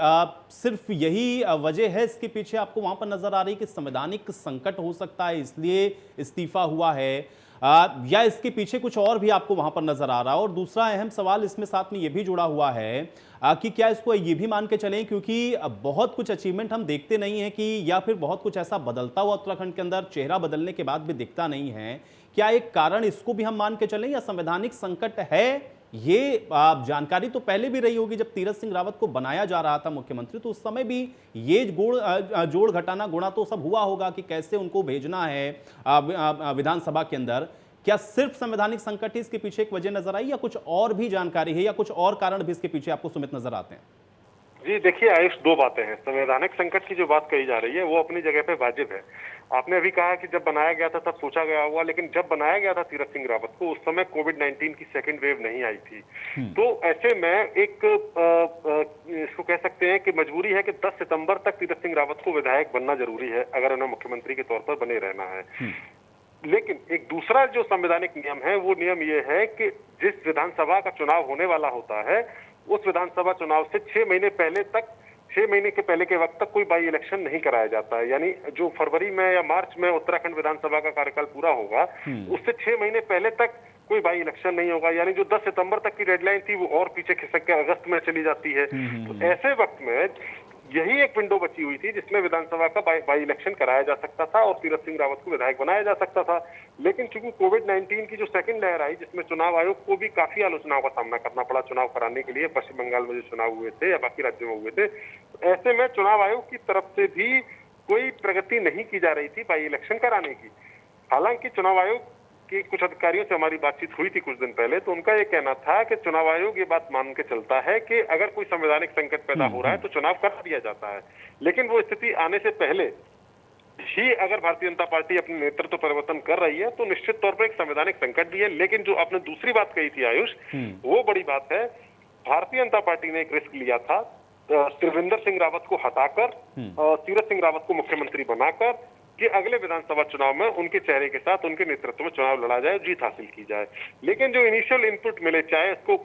सिर्फ यही वजह है इसके पीछे आपको वहां पर नजर आ रही है कि संवैधानिक संकट हो सकता है इसलिए इस्तीफा हुआ है, या इसके पीछे कुछ और भी आपको वहां पर नजर आ रहा है? और दूसरा अहम सवाल इसमें साथ में ये भी जुड़ा हुआ है कि क्या इसको ये भी मान के चलें, क्योंकि बहुत कुछ अचीवमेंट हम देखते नहीं है कि, या फिर बहुत कुछ ऐसा बदलता हुआ उत्तराखंड के अंदर चेहरा बदलने के बाद भी दिखता नहीं है, क्या एक कारण इसको भी हम मान के चलें या संवैधानिक संकट है? ये जानकारी तो पहले भी रही होगी, जब तीरथ सिंह रावत को बनाया जा रहा था मुख्यमंत्री तो उस समय भी ये जोड़ घटाना गुणा तो सब हुआ होगा कि कैसे उनको भेजना है विधानसभा के अंदर। क्या सिर्फ संवैधानिक संकट ही इसके पीछे एक वजह नजर आई या कुछ और भी जानकारी है या कुछ और कारण भी इसके पीछे आपको सुमित नजर आते हैं? जी देखिए आयुष, 2 बातें हैं। संवैधानिक संकट की जो बात कही जा रही है वो अपनी जगह पे वाजिब है। आपने अभी कहा कि जब बनाया गया था तब सोचा गया हुआ, लेकिन जब बनाया गया था तीरथ सिंह रावत को उस समय कोविड-19 की सेकंड वेव नहीं आई थी। तो ऐसे में एक इसको कह सकते हैं कि मजबूरी है कि 10 सितंबर तक तीरथ सिंह रावत को विधायक बनना जरूरी है अगर उन्हें मुख्यमंत्री के तौर पर बने रहना है। लेकिन एक दूसरा जो संवैधानिक नियम है वो नियम ये है कि जिस विधानसभा का चुनाव होने वाला होता है उस विधानसभा चुनाव से 6 महीने पहले तक, 6 महीने के पहले के वक्त तक कोई बाई इलेक्शन नहीं कराया जाता है। यानी जो फरवरी में या मार्च में उत्तराखंड विधानसभा का कार्यकाल पूरा होगा उससे 6 महीने पहले तक कोई बाई इलेक्शन नहीं होगा। यानी जो 10 सितंबर तक की डेडलाइन थी वो और पीछे खिसक के अगस्त में चली जाती है। तो ऐसे वक्त में यही एक विंडो बची हुई थी जिसमें विधानसभा का बाई इलेक्शन कराया जा सकता था और तीरथ सिंह रावत को विधायक बनाया जा सकता था। लेकिन चूंकि कोविड-19 की जो सेकंड लहर आई जिसमें चुनाव आयोग को भी काफी आलोचनाओं का सामना करना पड़ा चुनाव कराने के लिए, पश्चिम बंगाल में जो चुनाव हुए थे या बाकी राज्यों में हुए थे, तो ऐसे में चुनाव आयोग की तरफ से भी कोई प्रगति नहीं की जा रही थी बाई इलेक्शन कराने की। हालांकि चुनाव आयोग कि कुछ अधिकारियों से हमारी बातचीत हुई थी कुछ दिन पहले, तो उनका ये कहना था कि चुनाव आयोग ये बात मान के चलता है कि अगर कोई संवैधानिक संकट पैदा हो रहा है तो चुनाव कर दिया जाता है। लेकिन वो स्थिति आने से पहले ही अगर भारतीय जनता पार्टी अपने नेतृत्व परिवर्तन कर रही है तो निश्चित तौर पर एक संवैधानिक संकट भी है। लेकिन जो आपने दूसरी बात कही थी आयुष, वो बड़ी बात है। भारतीय जनता पार्टी ने एक रिस्क लिया था त्रिवेंद्र सिंह रावत को हटाकर तीरथ सिंह रावत को मुख्यमंत्री बनाकर कि अगले विधानसभा चुनाव में उनके चेहरे के साथ उनके नेतृत्व में चुनाव लड़ा जाए, जीत हासिल की जाए। लेकिन जो इनिशियल इनपुट मिले, चाहे इसको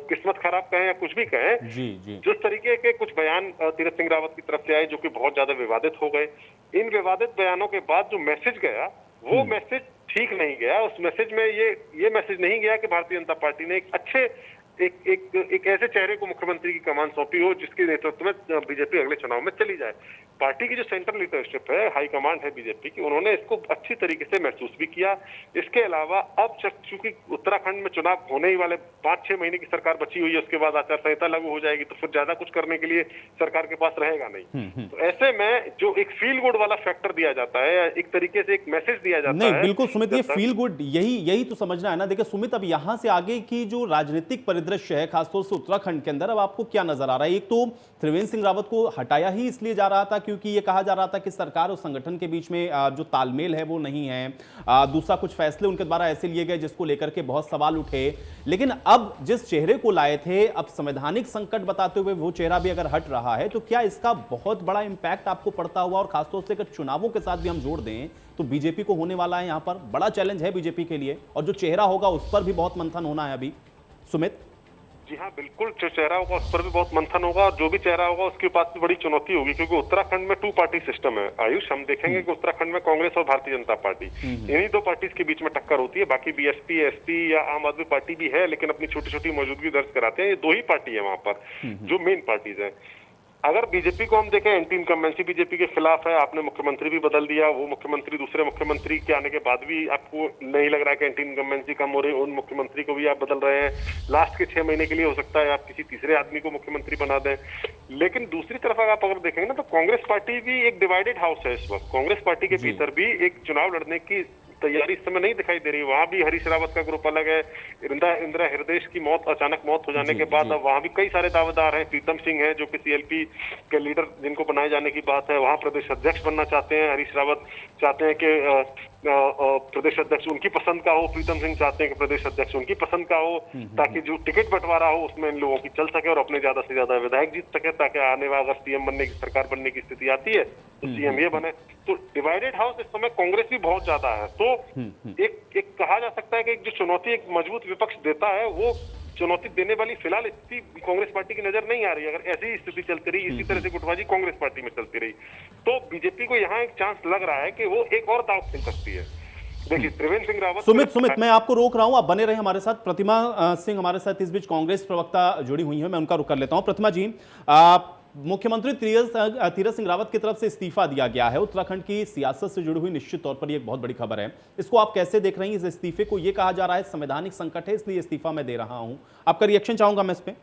किस्मत खराब कहें या कुछ भी कहें, जिस तरीके के कुछ बयान तीरथ सिंह रावत की तरफ से आए जो कि बहुत ज्यादा विवादित हो गए, इन विवादित बयानों के बाद जो मैसेज गया वो मैसेज ठीक नहीं गया। उस मैसेज में ये मैसेज नहीं गया कि भारतीय जनता पार्टी ने एक ऐसे चेहरे को मुख्यमंत्री की कमान सौंपी हो जिसके नेतृत्व में बीजेपी अगले चुनाव में चली जाए। पार्टी की जो सेंट्रल लीडरशिप है, हाई कमांड है बीजेपी की, उन्होंने इसको अच्छी तरीके से महसूस भी किया। इसके अलावा अब चूंकि उत्तराखंड में चुनाव होने ही वाले 5-6 महीने की सरकार बची हुई है, उसके बाद आचार संहिता लागू हो जाएगी, तो फिर ज्यादा कुछ करने के लिए सरकार के पास रहेगा नहीं। तो ऐसे में जो एक फील गुड वाला फैक्टर दिया जाता है, एक तरीके से एक मैसेज दिया जाता है। नहीं, बिल्कुल सुमित, ये फील गुड यही तो समझना है ना। देखिए सुमित, अब यहां से आगे की जो राजनीतिक परिदृश्य है खासतौर से उत्तराखंड के अंदर, अब आपको क्या नजर आ रहा है? एक तो त्रिवेंद्र सिंह रावत को हटाया ही इसलिए जा रहा था क्योंकि ये कहा जा रहा था कि सरकार और संगठन के बीच में जो तालमेल है वो नहीं है। दूसरा, कुछ फैसले उनके द्वारा ऐसे लिए गए जिसको लेकर के बहुत सवाल उठे। लेकिन अब जिस चेहरे को लाए थे, अब संवैधानिक संकट बताते हुए वो चेहरा भी अगर हट रहा है तो क्या इसका बहुत बड़ा इंपैक्ट आपको पड़ता हुआ? और खासतौर से अगर चुनावों के साथ भी हम जोड़ दें तो बीजेपी को होने वाला है, यहां पर बड़ा चैलेंज है बीजेपी के लिए, और जो चेहरा होगा उस पर भी बहुत मंथन होना है अभी। सुमित जी हाँ, बिल्कुल, जो चेहरा होगा उस पर भी बहुत मंथन होगा, और जो भी चेहरा होगा उसके पास भी बड़ी चुनौती होगी, क्योंकि उत्तराखंड में 2 पार्टी सिस्टम है। आयुष, हम देखेंगे कि उत्तराखंड में कांग्रेस और भारतीय जनता पार्टी, इन्हीं 2 पार्टीज के बीच में टक्कर होती है। बाकी बीएसपी, एसपी या आम आदमी पार्टी भी है, लेकिन अपनी छोटी छोटी मौजूदगी दर्ज कराते हैं। ये 2 ही पार्टी है वहां पर जो मेन पार्टीज है। अगर बीजेपी को हम देखें, एंटी इनकम्बेंसी बीजेपी के खिलाफ है। आपने मुख्यमंत्री भी बदल दिया, वो मुख्यमंत्री दूसरे मुख्यमंत्री के आने के बाद भी आपको नहीं लग रहा है कि एंटी इनकम्बेंसी कम हो रही है, उन मुख्यमंत्री को भी आप बदल रहे हैं। लास्ट के 6 महीने के लिए हो सकता है आप किसी तीसरे आदमी को मुख्यमंत्री बना दें। लेकिन दूसरी तरफ आप अगर देखेंगे ना, तो कांग्रेस पार्टी भी एक डिवाइडेड हाउस है इस वक्त। कांग्रेस पार्टी के भीतर भी एक चुनाव लड़ने की तैयारी इस समय नहीं दिखाई दे रही। वहां भी हरीश रावत का ग्रुप अलग है। इंदिरा हृदयेश की अचानक मौत हो जाने के बाद अब वहां भी कई सारे दावेदार हैं। प्रीतम सिंह है जो कि सीएलपी के लीडर जिनको बनाए जाने की बात है, वहां प्रदेश अध्यक्ष बनना चाहते हैं। हरीश रावत चाहते हैं कि प्रदेश अध्यक्ष उनकी पसंद का हो, प्रीतम सिंह चाहते हैं कि प्रदेश अध्यक्ष उनकी पसंद का हो, ताकि जो टिकट बंटवारा हो उसमें इन लोगों की चल सके और अपने ज्यादा से ज्यादा विधायक जीत सके, ताकि आने वाला अगर सीएम बनने की, सरकार बनने की स्थिति आती है तो सीएम ये बने। तो डिवाइडेड हाउस इस समय कांग्रेस भी बहुत ज्यादा है। तो एक कहा जा सकता है कि एक जो चुनौती एक मजबूत विपक्ष देता है, वो चुनौती देने वाली फिलहाल स्थिति कांग्रेस पार्टी की नजर नहीं आ रही। अगर ऐसी स्थिति चलती रही, इसी तरह से गुटबाजी कांग्रेस पार्टी में चलती रही, तो बीजेपी को यहाँ एक चांस लग रहा है कि वो एक और दांव खेल सकती है। देखिए, त्रिवेंद्र सिंह रावत। सुमित, मैं आपको रोक रहा हूं, आप बने रहे हमारे साथ। प्रतिमा सिंह हमारे साथ इस बीच कांग्रेस प्रवक्ता जुड़ी हुई है, मैं उनका रुख कर लेता हूं। प्रतिमा जी, मुख्यमंत्री तीरथ सिंह रावत की तरफ से इस्तीफा दिया गया है। उत्तराखंड की सियासत से जुड़ी हुई निश्चित तौर पर ये एक बहुत बड़ी खबर है। इसको आप कैसे देख रही हैं? इस इस्तीफे को ये कहा जा रहा है संवैधानिक संकट है इसलिए इस्तीफा मैं दे रहा हूं, आपका रिएक्शन चाहूंगा मैं इस पे।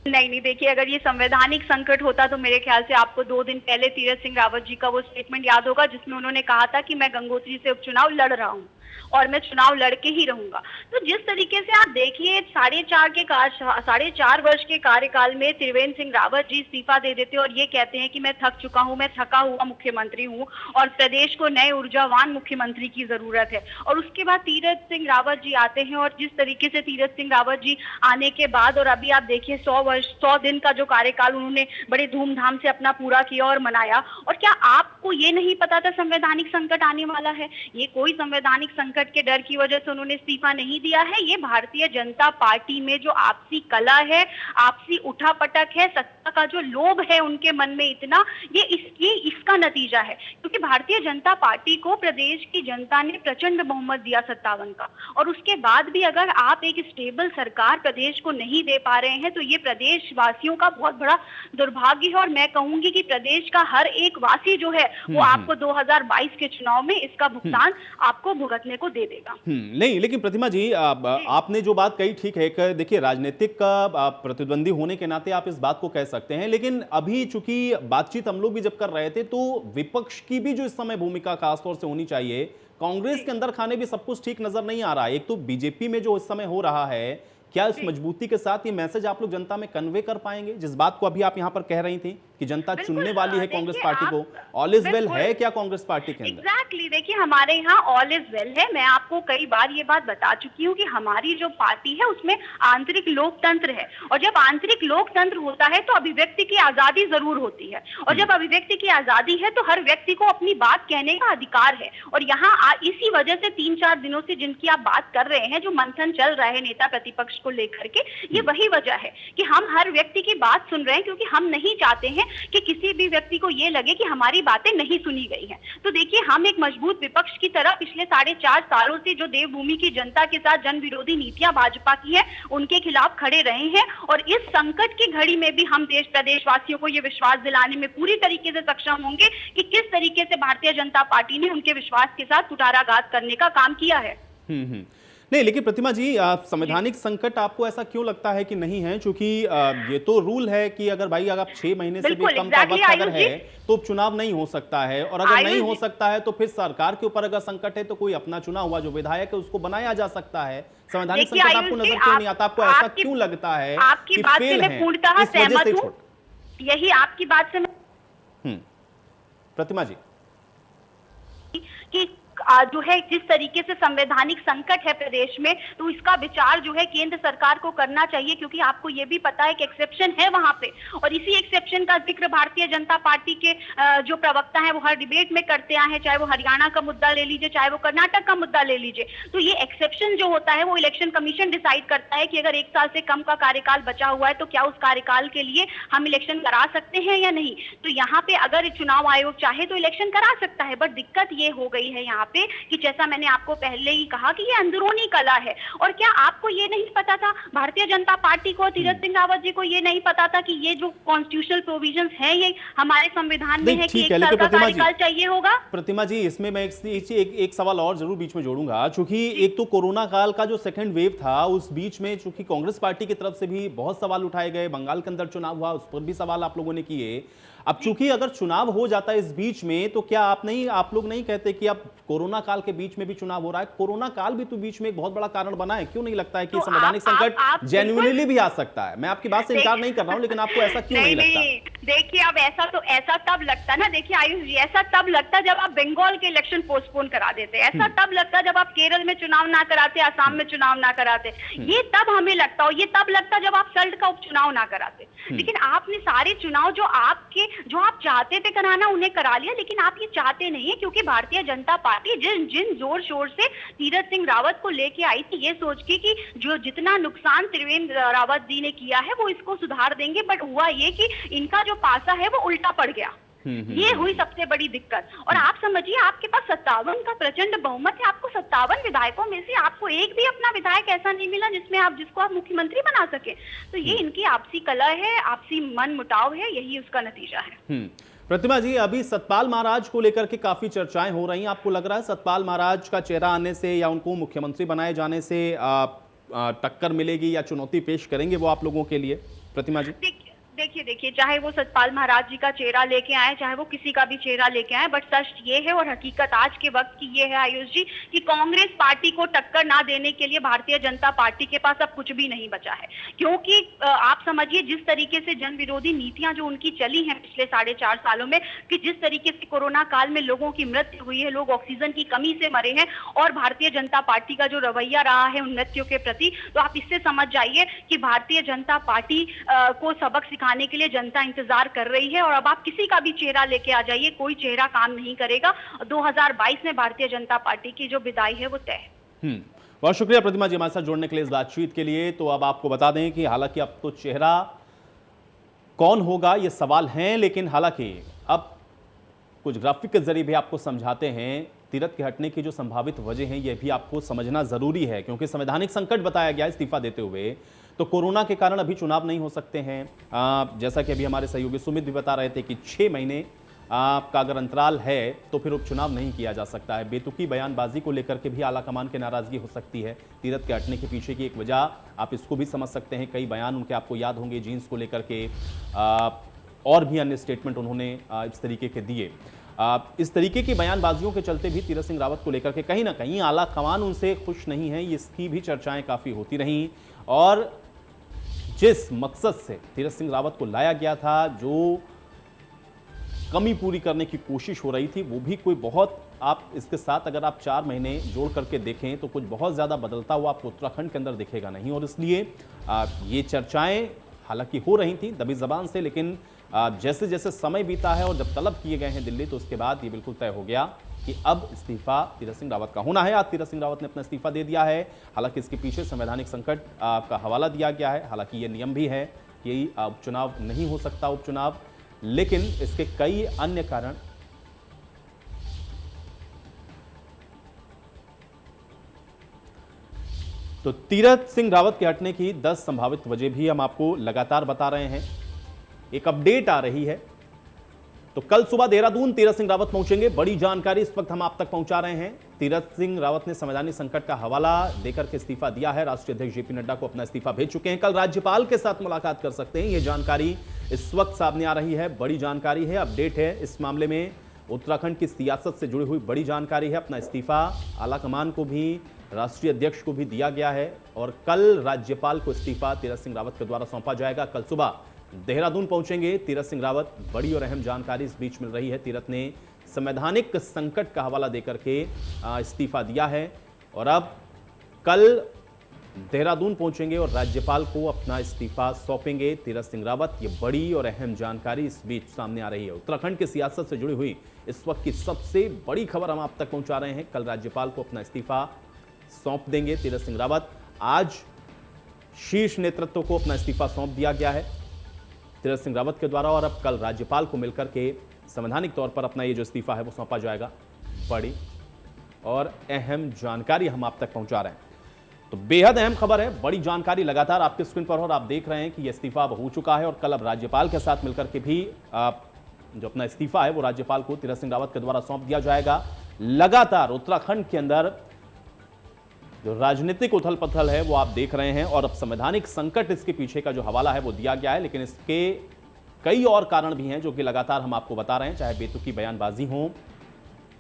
नहीं, देखिए, अगर ये संवैधानिक संकट होता तो मेरे ख्याल से आपको 2 दिन पहले तीरथ सिंह रावत जी का वो स्टेटमेंट याद होगा जिसमें उन्होंने कहा था कि मैं गंगोत्री से उपचुनाव लड़ रहा हूँ और मैं चुनाव लड़के ही रहूंगा। तो जिस तरीके से आप देखिए 4.5 वर्ष के कार्यकाल में त्रिवेंद्र सिंह रावत जी इस्तीफा दे देते और ये कहते हैं कि मैं थक चुका हूं, मैं थका हुआ मुख्यमंत्री हूं और प्रदेश को नए ऊर्जावान मुख्यमंत्री की जरूरत है। और उसके बाद तीरथ सिंह रावत जी आते हैं और जिस तरीके से तीरथ सिंह रावत जी आने के बाद और अभी आप देखिए 100 दिन का जो कार्यकाल उन्होंने बड़े धूमधाम से अपना पूरा किया और मनाया। और क्या आपको ये नहीं पता था संवैधानिक संकट आने वाला है? ये कोई संवैधानिक संकट के डर की वजह से उन्होंने इस्तीफा नहीं दिया है। ये भारतीय जनता पार्टी में जो आपसी कला है, आपसी उठापटक है, सत्ता का जो लोभ है उनके मन में इतना, ये इसका नतीजा है। क्योंकि भारतीय जनता पार्टी को प्रदेश की जनता ने प्रचंड बहुमत दिया 57 का, और उसके बाद भी अगर आप एक स्टेबल सरकार प्रदेश को नहीं दे पा रहे हैं तो ये प्रदेश वासियों का बहुत बड़ा दुर्भाग्य है। और मैं कहूंगी कि प्रदेश का हर एक वासी जो है वो आपको 2022 के चुनाव में इसका भुगतान आपको भुगतने को दे देगा। नहीं, लेकिन प्रतिमा जी, आपने जो बात कही ठीक है। देखिए, राजनीतिक प्रतिद्वंदी होने के नाते आप इस बात को कह सकते हैं, लेकिन अभी चूंकि बातचीत हम लोग भी जब कर रहे थे तो विपक्ष की भी जो इस समय भूमिका खासतौर से होनी चाहिए, कांग्रेस के अंदर खाने भी सब कुछ ठीक नजर नहीं आ रहा है। एक तो बीजेपी में जो इस समय हो रहा है, क्या इस मजबूती के साथ ये मैसेज आप लोग जनता में कन्वे कर पाएंगे जिस बात को अभी आप यहां पर कह रही थी कि जनता बिल्कुल, चुनने वाली है कांग्रेस देखिए, पार्टी को? आप- ऑल इज वेल बिल्कुल। है क्या कांग्रेस पार्टी के अंदर? एग्जैक्टली देखिए, हमारे यहाँ ऑल इज वेल है। मैं आपको कई बार ये बात बता चुकी हूँ कि हमारी जो पार्टी है उसमें आंतरिक लोकतंत्र है, और जब आंतरिक लोकतंत्र होता है तो अभिव्यक्ति की आजादी जरूर होती है, और जब अभिव्यक्ति की आजादी है तो हर व्यक्ति को अपनी बात कहने का अधिकार है। और यहाँ इसी वजह से 3-4 दिनों से जिनकी आप बात कर रहे हैं, जो मंथन चल रहा है नेता प्रतिपक्ष को लेकर के, ये वही वजह है कि हम हर व्यक्ति की बात सुन रहे हैं, क्योंकि हम नहीं चाहते हैं कि किसी भी व्यक्ति को ये लगे कि हमारी बातें नहीं सुनी गई हैं। तो देखिए, हम एक मजबूत विपक्ष की तरह पिछले 4.5 सालों से जो देवभूमि की जनता के साथ जन विरोधी नीतियां भाजपा की है उनके खिलाफ खड़े रहे हैं, और इस संकट की घड़ी में भी हम देश प्रदेशवासियों को ये विश्वास दिलाने में पूरी तरीके से सक्षम होंगे कि किस तरीके से भारतीय जनता पार्टी ने उनके विश्वास के साथ कुठाराघात करने का काम किया है। नहीं, लेकिन प्रतिमा जी, संवैधानिक संकट आपको ऐसा क्यों लगता है कि नहीं है? क्योंकि ये तो रूल है कि अगर भाई अगर 6 महीने से भी कम का वक्त अगर है तो उपचुनाव नहीं हो सकता है, और अगर नहीं हो सकता है तो फिर सरकार के ऊपर अगर संकट है तो कोई अपना चुना हुआ जो विधायक है उसको बनाया जा सकता है। संवैधानिक संकट आपको नजर क्यों नहीं आता? आपको ऐसा क्यों लगता है आपकी बात से मैं पूर्णतः सहमत हूं, यही आपकी बात से मैं प्रतिमा जी कि जो है जिस तरीके से संवैधानिक संकट है प्रदेश में, तो इसका विचार जो है केंद्र सरकार को करना चाहिए, क्योंकि आपको ये भी पता है कि एक्सेप्शन है वहां पे, और इसी एक्सेप्शन का जिक्र भारतीय जनता पार्टी के जो प्रवक्ता हैं वो हर डिबेट में करते आए हैं, चाहे वो हरियाणा का मुद्दा ले लीजिए, चाहे वो कर्नाटक का मुद्दा ले लीजिए। तो ये एक्सेप्शन जो होता है वो इलेक्शन कमीशन डिसाइड करता है कि अगर 1 साल से कम का कार्यकाल बचा हुआ है तो क्या उस कार्यकाल के लिए हम इलेक्शन करा सकते हैं या नहीं। तो यहाँ पे अगर चुनाव आयोग चाहे तो इलेक्शन करा सकता है, बट दिक्कत ये हो गई है यहाँ पे कि जैसा मैंने आपको पहले ही कहा कि ये अंदरूनी कला है। और क्या आपको ये नहीं पता था, भारतीय जनता पार्टी को, तीरथ सिंह रावत जी को ये नहीं पता था कि ये जो कॉन्स्टिट्यूशनल प्रोविजंस हैं ये हमारे संविधान में है कि 1 साल का कार्यकाल चाहिए होगा? प्रतिमा जी, इसमें मैं एक सवाल और जरूर बीच में जोड़ूंगा, चूंकि एक तो कोरोना काल का जो सेकंड वेव था उस बीच में चूंकि कांग्रेस पार्टी की तरफ से भी बहुत सवाल उठाए गए, बंगाल के अंदर चुनाव हुआ उस पर भी सवाल आप लोगों ने किए। अब चूंकि अगर चुनाव हो जाता है इस बीच में तो क्या आप लोग नहीं कहते कि अब कोरोना काल के बीच में भी चुनाव हो रहा है? कोरोना काल भी तो बीच में एक बहुत बड़ा कारण बना है। क्यों नहीं लगता है कि संवैधानिक संकट जेन्युइनली भी आ सकता है? मैं आपकी बात से इनकार नहीं कर रहा हूं, लेकिन आपको ऐसा क्यों नहीं लगता? देखिए, अब ऐसा तब लगता ना, देखिए आयुष जी, ऐसा तब लगता जब आप बंगाल के इलेक्शन पोस्टपोन करा देते, ऐसा तब लगता जब आप केरल में चुनाव ना कराते, असम में चुनाव ना कराते, ये तब हमें लगता, और ये तब लगता जब आप सल्ट का उपचुनाव ना कराते। लेकिन आपने सारे चुनाव जो आप चाहते थे कराना उन्हें करा लिया, लेकिन आप ये चाहते नहीं है, क्योंकि भारतीय जनता पार्टी जिन जोर शोर से तीरथ सिंह रावत को लेके आई थी ये सोच के कि जो जितना नुकसान त्रिवेंद्र रावत जी ने किया है वो इसको सुधार देंगे, बट हुआ ये कि इनका जो पासा है वो उल्टा पड़ गया। ये हुई सबसे बड़ी दिक्कत। और आप समझिए, आपके पास 57 का प्रचंड बहुमत है, आपको 57 विधायकों में से आपको एक भी अपना विधायक ऐसा नहीं मिला जिसको आप मुख्यमंत्री बना सके। तो ये इनकी आपसी कला है, आपसी मन मुटाव है, यही उसका नतीजा है। प्रतिमा जी, अभी सतपाल महाराज को लेकर के काफी चर्चाएं हो रही हैं। आपको लग रहा है सतपाल महाराज का चेहरा आने से या उनको मुख्यमंत्री बनाए जाने से टक्कर मिलेगी या चुनौती पेश करेंगे वो आप लोगों के लिए? प्रतिमा जी देखिए, चाहे वो सतपाल महाराज जी का चेहरा लेके आए, चाहे वो किसी का भी चेहरा लेके आए, बट सच ये है और हकीकत आज के वक्त की ये है आयुष जी कि कांग्रेस पार्टी को टक्कर ना देने के लिए भारतीय जनता पार्टी के पास अब कुछ भी नहीं बचा है। क्योंकि आप समझिए, जिस तरीके से जन विरोधी नीतियां जो उनकी चली हैं पिछले 4.5 सालों में, कि जिस तरीके से कोरोना काल में लोगों की मृत्यु हुई है, लोग ऑक्सीजन की कमी से मरे हैं, और भारतीय जनता पार्टी का जो रवैया रहा है उन मृत्युओं के प्रति, तो आप इससे समझ जाइए कि भारतीय जनता पार्टी को सबक सिखाने के लिए जनता इंतजार कर रही है। और अब आप किसी का भी चेहरा लेके आ जाइए, कोई चेहरा काम नहीं करेगा। 2022 में भारतीय जनता पार्टी की जो विदाई है वो तय है। बहुत शुक्रिया प्रतिमा जी हमारे साथ जुड़ने के लिए, इस बातचीत के लिए। तो अब आपको बता दें कि हालांकि अब तो चेहरा कौन होगा ये सवाल हैं, लेकिन हालांकि अब कुछ ग्राफिक के जरिए भी आपको समझाते हैं तीरथ के हटने की जो संभावित वजह हैं, ये भी आपको समझना जरूरी है, क्योंकि संवैधानिक संकट बताया गया इस्तीफा देते हुए। तो कोरोना के कारण अभी चुनाव नहीं हो सकते हैं। जैसा कि अभी हमारे सहयोगी सुमित भी बता रहे थे कि 6 महीने का अगर अंतराल है तो फिर उपचुनाव नहीं किया जा सकता है। बेतुकी बयानबाजी को लेकर के भी आलाकमान की नाराजगी हो सकती है। तीरथ के हटने के पीछे की एक वजह आप इसको भी समझ सकते हैं, कई बयान उनके आपको याद होंगे जीन्स को लेकर के, और भी अन्य स्टेटमेंट उन्होंने इस तरीके के दिए। इस तरीके की बयानबाजियों के चलते भी तीरथ सिंह रावत को लेकर के कहीं ना कहीं आला कमान उनसे खुश नहीं है, इसकी भी चर्चाएं काफ़ी होती रहीं। और जिस मकसद से तीरथ सिंह रावत को लाया गया था, जो कमी पूरी करने की कोशिश हो रही थी, वो भी कोई बहुत, आप इसके साथ अगर आप 4 महीने जोड़ करके देखें तो कुछ बहुत ज़्यादा बदलता हुआ आपको उत्तराखंड के अंदर दिखेगा नहीं। और इसलिए ये चर्चाएं हालांकि हो रही थी दबी जबान से, लेकिन जैसे जैसे समय बीता है और जब तलब किए गए हैं दिल्ली, तो उसके बाद ये बिल्कुल तय हो गया कि अब इस्तीफा तीरथ सिंह रावत का होना है। आज तीरथ सिंह रावत ने अपना इस्तीफा दे दिया है। हालांकि इसके पीछे संवैधानिक संकट का हवाला दिया गया है। हालांकि ये नियम भी है कि उपचुनाव नहीं हो सकता उपचुनाव, लेकिन इसके कई अन्य कारण तो तीरथ सिंह रावत के हटने की 10 संभावित वजह भी हम आपको लगातार बता रहे हैं। एक अपडेट आ रही है, तो कल सुबह देहरादून तीरथ सिंह रावत पहुंचेंगे। बड़ी जानकारी इस वक्त हम आप तक पहुंचा रहे हैं। तीरथ सिंह रावत ने संवैधानिक संकट का हवाला देकर के इस्तीफा दिया है। राष्ट्रीय अध्यक्ष जेपी नड्डा को अपना इस्तीफा भेज चुके हैं। कल राज्यपाल के साथ मुलाकात कर सकते हैं। यह जानकारी इस वक्त सामने आ रही है, बड़ी जानकारी है, अपडेट है इस मामले में। उत्तराखंड की सियासत से जुड़ी हुई बड़ी जानकारी है। अपना इस्तीफा आलाकमान को भी, राष्ट्रीय अध्यक्ष को भी दिया गया है और कल राज्यपाल को इस्तीफा तीरथ सिंह रावत के द्वारा सौंपा जाएगा। कल सुबह देहरादून पहुंचेंगे तीरथ सिंह रावत। बड़ी और अहम जानकारी इस बीच मिल रही है। तीरथ ने संवैधानिक संकट का हवाला देकर के इस्तीफा दिया है और अब कल देहरादून पहुंचेंगे और राज्यपाल को अपना इस्तीफा सौंपेंगे तीरथ सिंह रावत। ये बड़ी और अहम जानकारी इस बीच सामने आ रही है। उत्तराखंड की सियासत से जुड़ी हुई इस वक्त की सबसे बड़ी खबर हम आप तक पहुंचा रहे हैं। कल राज्यपाल को अपना इस्तीफा सौंप देंगे तीरथ सिंह रावत। आज शीर्ष नेतृत्व को अपना इस्तीफा सौंप दिया गया है तीरथ सिंह रावत के द्वारा और अब कल राज्यपाल को मिलकर के संवैधानिक तौर पर अपना ये जो इस्तीफा है वो सौंपा जाएगा। बड़ी और अहम जानकारी हम आप तक पहुंचा रहे हैं। तो बेहद अहम खबर है, बड़ी जानकारी लगातार आपके स्क्रीन पर और आप देख रहे हैं कि यह इस्तीफा अब हो चुका है और कल अब राज्यपाल के साथ मिलकर के भी जो अपना इस्तीफा है वो राज्यपाल को तीरथ सिंह रावत के द्वारा सौंप दिया जाएगा। लगातार उत्तराखंड के अंदर जो राजनीतिक उथल पथल है वो आप देख रहे हैं और अब संवैधानिक संकट इसके पीछे का जो हवाला है वो दिया गया है, लेकिन इसके कई और कारण भी हैं जो कि लगातार हम आपको बता रहे हैं। चाहे बेतुकी बयानबाजी हो,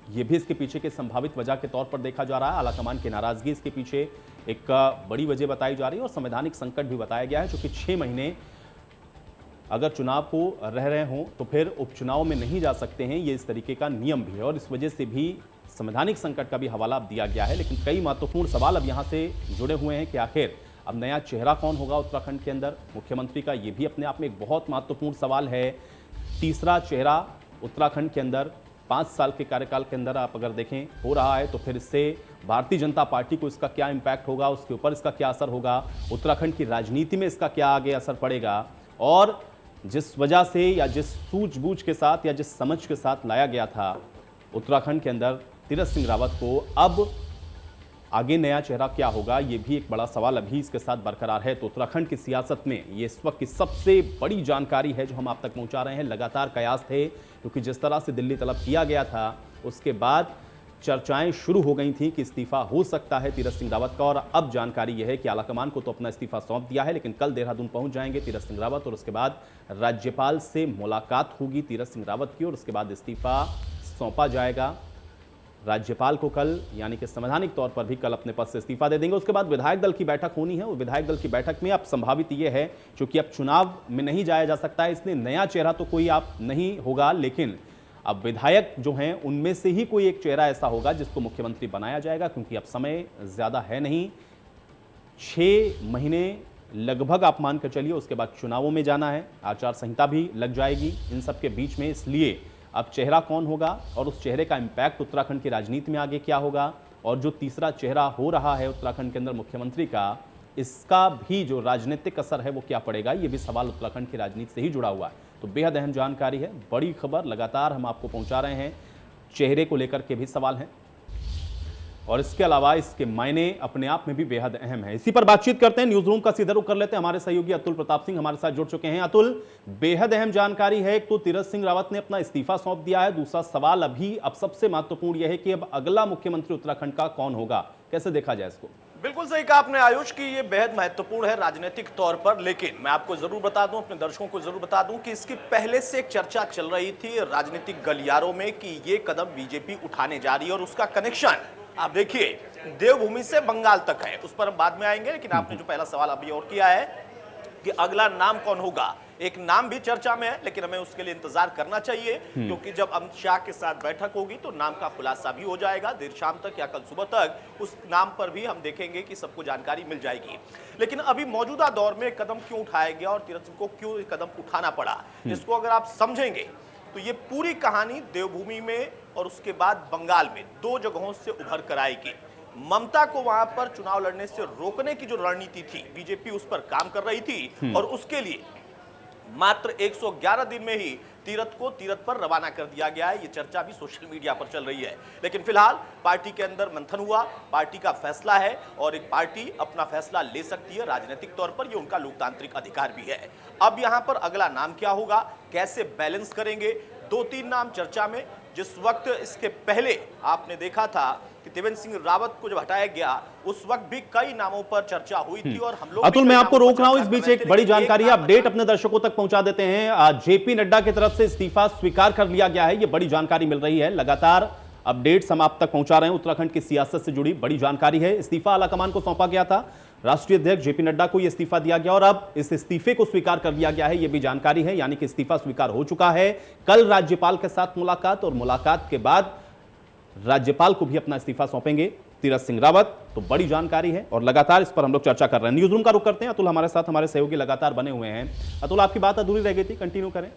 ये भी इसके पीछे के संभावित वजह के तौर पर देखा जा रहा है। आलाकमान की नाराजगी इसके पीछे एक बड़ी वजह बताई जा रही है और संवैधानिक संकट भी बताया गया है, क्योंकि 6 महीने अगर चुनाव को रह रहे हों तो फिर उपचुनाव में नहीं जा सकते हैं। ये इस तरीके का नियम भी है और इस वजह से भी संवैधानिक संकट का भी हवाला अब दिया गया है। लेकिन कई महत्वपूर्ण सवाल अब यहाँ से जुड़े हुए हैं कि आखिर अब नया चेहरा कौन होगा उत्तराखंड के अंदर मुख्यमंत्री का। ये भी अपने आप में एक बहुत महत्वपूर्ण सवाल है। तीसरा चेहरा उत्तराखंड के अंदर 5 साल के कार्यकाल के अंदर आप अगर देखें हो रहा है, तो फिर इससे भारतीय जनता पार्टी को इसका क्या इम्पैक्ट होगा, उसके ऊपर इसका क्या असर होगा, उत्तराखंड की राजनीति में इसका क्या आगे असर पड़ेगा। और जिस वजह से या जिस सूझबूझ के साथ या जिस समझ के साथ लाया गया था उत्तराखंड के अंदर तीरथ सिंह रावत को, अब आगे नया चेहरा क्या होगा, ये भी एक बड़ा सवाल अभी इसके साथ बरकरार है। तो उत्तराखंड की सियासत में ये इस वक्त की सबसे बड़ी जानकारी है जो हम आप तक पहुंचा रहे हैं। लगातार कयास थे, क्योंकि जिस तरह से दिल्ली तलब किया गया था उसके बाद चर्चाएं शुरू हो गई थी कि इस्तीफा हो सकता है तीरथ सिंह रावत का। और अब जानकारी यह है कि आलाकमान को तो अपना इस्तीफा सौंप दिया है, लेकिन कल देहरादून पहुंच जाएंगे तीरथ सिंह रावत और उसके बाद राज्यपाल से मुलाकात होगी तीरथ सिंह रावत की और उसके बाद इस्तीफा सौंपा जाएगा राज्यपाल को कल, यानी कि संवैधानिक तौर पर भी कल अपने पद से इस्तीफा दे देंगे। उसके बाद विधायक दल की बैठक होनी है और विधायक दल की बैठक में अब संभावित ये है, क्योंकि अब चुनाव में नहीं जाया जा सकता है, इसलिए नया चेहरा तो कोई आप नहीं होगा, लेकिन अब विधायक जो हैं उनमें से ही कोई एक चेहरा ऐसा होगा जिसको मुख्यमंत्री बनाया जाएगा, क्योंकि अब समय ज़्यादा है नहीं। 6 महीने लगभग आप मान कर चलिए, उसके बाद चुनावों में जाना है, आचार संहिता भी लग जाएगी इन सब के बीच में। इसलिए अब चेहरा कौन होगा और उस चेहरे का इम्पैक्ट उत्तराखंड की राजनीति में आगे क्या होगा, और जो तीसरा चेहरा हो रहा है उत्तराखंड के अंदर मुख्यमंत्री का, इसका भी जो राजनीतिक असर है वो क्या पड़ेगा, ये भी सवाल उत्तराखंड की राजनीति से ही जुड़ा हुआ है। तो बेहद अहम जानकारी है, बड़ी खबर लगातार हम आपको पहुंचा रहे हैं। चेहरे को लेकर के भी सवाल हैं और इसके अलावा इसके मायने अपने आप में भी बेहद अहम है। इसी पर बातचीत करते हैं, न्यूज रूम का सीधा रुख कर लेते हैं। हमारे सहयोगी अतुल प्रताप सिंह हमारे साथ जुड़ चुके हैं। अतुल, बेहद अहम जानकारी है, एक तो तीरथ सिंह रावत ने अपना इस्तीफा सौंप दिया है, दूसरा सवाल अभी अब सबसे महत्वपूर्ण यह है कि अब अगला मुख्यमंत्री उत्तराखंड का कौन होगा, कैसे देखा जाए इसको? बिल्कुल सही कहा आपने आयुष की ये बेहद महत्वपूर्ण है राजनीतिक तौर पर, लेकिन मैं आपको जरूर बता दूं, अपने दर्शकों को जरूर बता दूं कि इसकी पहले से एक चर्चा चल रही थी राजनीतिक गलियारों में कि ये कदम बीजेपी उठाने जा रही है और उसका कनेक्शन आप देखिए देवभूमि से बंगाल तक है, उस पर हम बाद में आएंगे। लेकिन आपने जो पहला सवाल अभी और किया है कि अगला नाम कौन होगा, एक नाम भी चर्चा में है, लेकिन हमें उसके लिए इंतजार करना चाहिए, क्योंकि जब अमित शाह के साथ बैठक होगी तो नाम का खुलासा भी हो जाएगा। देर शाम तक या कल सुबह तक उस नाम पर भी हम देखेंगे कि सबको जानकारी मिल जाएगी। लेकिन अभी मौजूदा दौर में कदम क्यों उठाया गया और तीरथ सिंह को क्यों कदम उठाना पड़ा, इसको अगर आप समझेंगे तो ये पूरी कहानी देवभूमि में और उसके बाद बंगाल में 2 जगहों से उभर कर आएगी। ममता को वहां पर चुनाव लड़ने से रोकने की जो रणनीति थी, बीजेपी उस पर काम कर रही थी और उसके लिए मात्र 111 दिन में ही तीरथ पर रवाना कर दिया गया है। ये चर्चा भी सोशल मीडिया पर चल रही है, लेकिन फिलहाल पार्टी के अंदर मंथन हुआ, पार्टी का फैसला है और एक पार्टी अपना फैसला ले सकती है राजनीतिक तौर पर, ये उनका लोकतांत्रिक अधिकार भी है। अब यहां पर अगला नाम क्या होगा, कैसे बैलेंस करेंगे, 2-3 नाम चर्चा में। जिस वक्त इसके पहले आपने देखा था कि त्रिवेंद्र सिंह रावत को जब हटाया गया, उस वक्त भी कई नामों पर चर्चा हुई थी और हम लोग अतुल, मैं आपको रोक रहा हूं, इस बीच एक बड़ी जानकारी है, अपडेट अपने दर्शकों तक पहुंचा देते हैं। जेपी नड्डा की तरफ से इस्तीफा स्वीकार कर लिया गया है, ये बड़ी जानकारी मिल रही है। लगातार अपडेट्स हम आप तक पहुंचा रहे हैं, उत्तराखंड की सियासत से जुड़ी बड़ी जानकारी है। इस्तीफा आलाकमान को सौंपा गया था, राष्ट्रीय अध्यक्ष जेपी नड्डा को यह इस्तीफा दिया गया और अब इस इस्तीफे को स्वीकार कर लिया गया है, यह भी जानकारी है, यानी कि इस्तीफा स्वीकार हो चुका है। कल राज्यपाल के साथ मुलाकात और मुलाकात के बाद राज्यपाल को भी अपना इस्तीफा सौंपेंगे तीरथ सिंह रावत, तो बड़ी जानकारी है और लगातार इस पर हम लोग चर्चा कर रहे हैं। न्यूज रूम का रुख करते हैं, अतुल हमारे साथ, हमारे सहयोगी लगातार बने हुए हैं। अतुल, आपकी बात अधूरी रह गई थी, कंटिन्यू करें।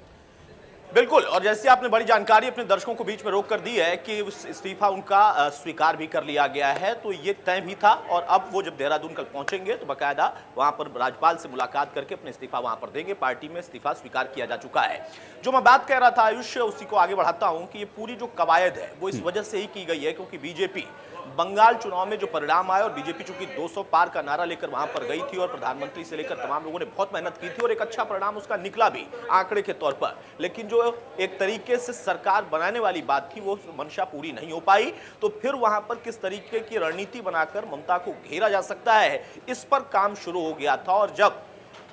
बिल्कुल, और जैसे आपने बड़ी जानकारी अपने दर्शकों को बीच में रोक कर दी है कि उस इस्तीफा उनका स्वीकार भी कर लिया गया है, तो ये तय भी था और अब वो जब देहरादून कल पहुंचेंगे तो बाकायदा वहां पर राज्यपाल से मुलाकात करके अपने इस्तीफा वहां पर देंगे। पार्टी में इस्तीफा स्वीकार किया जा चुका है। जो मैं बात कह रहा था आयुष, उसी को आगे बढ़ाता हूं कि ये पूरी जो कवायद है वो इस वजह से ही की गई है क्योंकि बीजेपी बंगाल चुनाव में जो परिणाम आए और बीजेपी चूंकि 200 पार का नारा लेकर वहां पर गई थी और प्रधानमंत्री से लेकर तमाम लोगों ने बहुत मेहनत की थी और एक अच्छा परिणाम उसका निकला भी आंकड़े के तौर पर, लेकिन जो एक तरीके से सरकार बनाने वाली बात थी वो मंशा पूरी नहीं हो पाई। तो फिर वहां पर किस तरीके की रणनीति बनाकर ममता को घेरा जा सकता है, इस पर काम शुरू हो गया था। और जब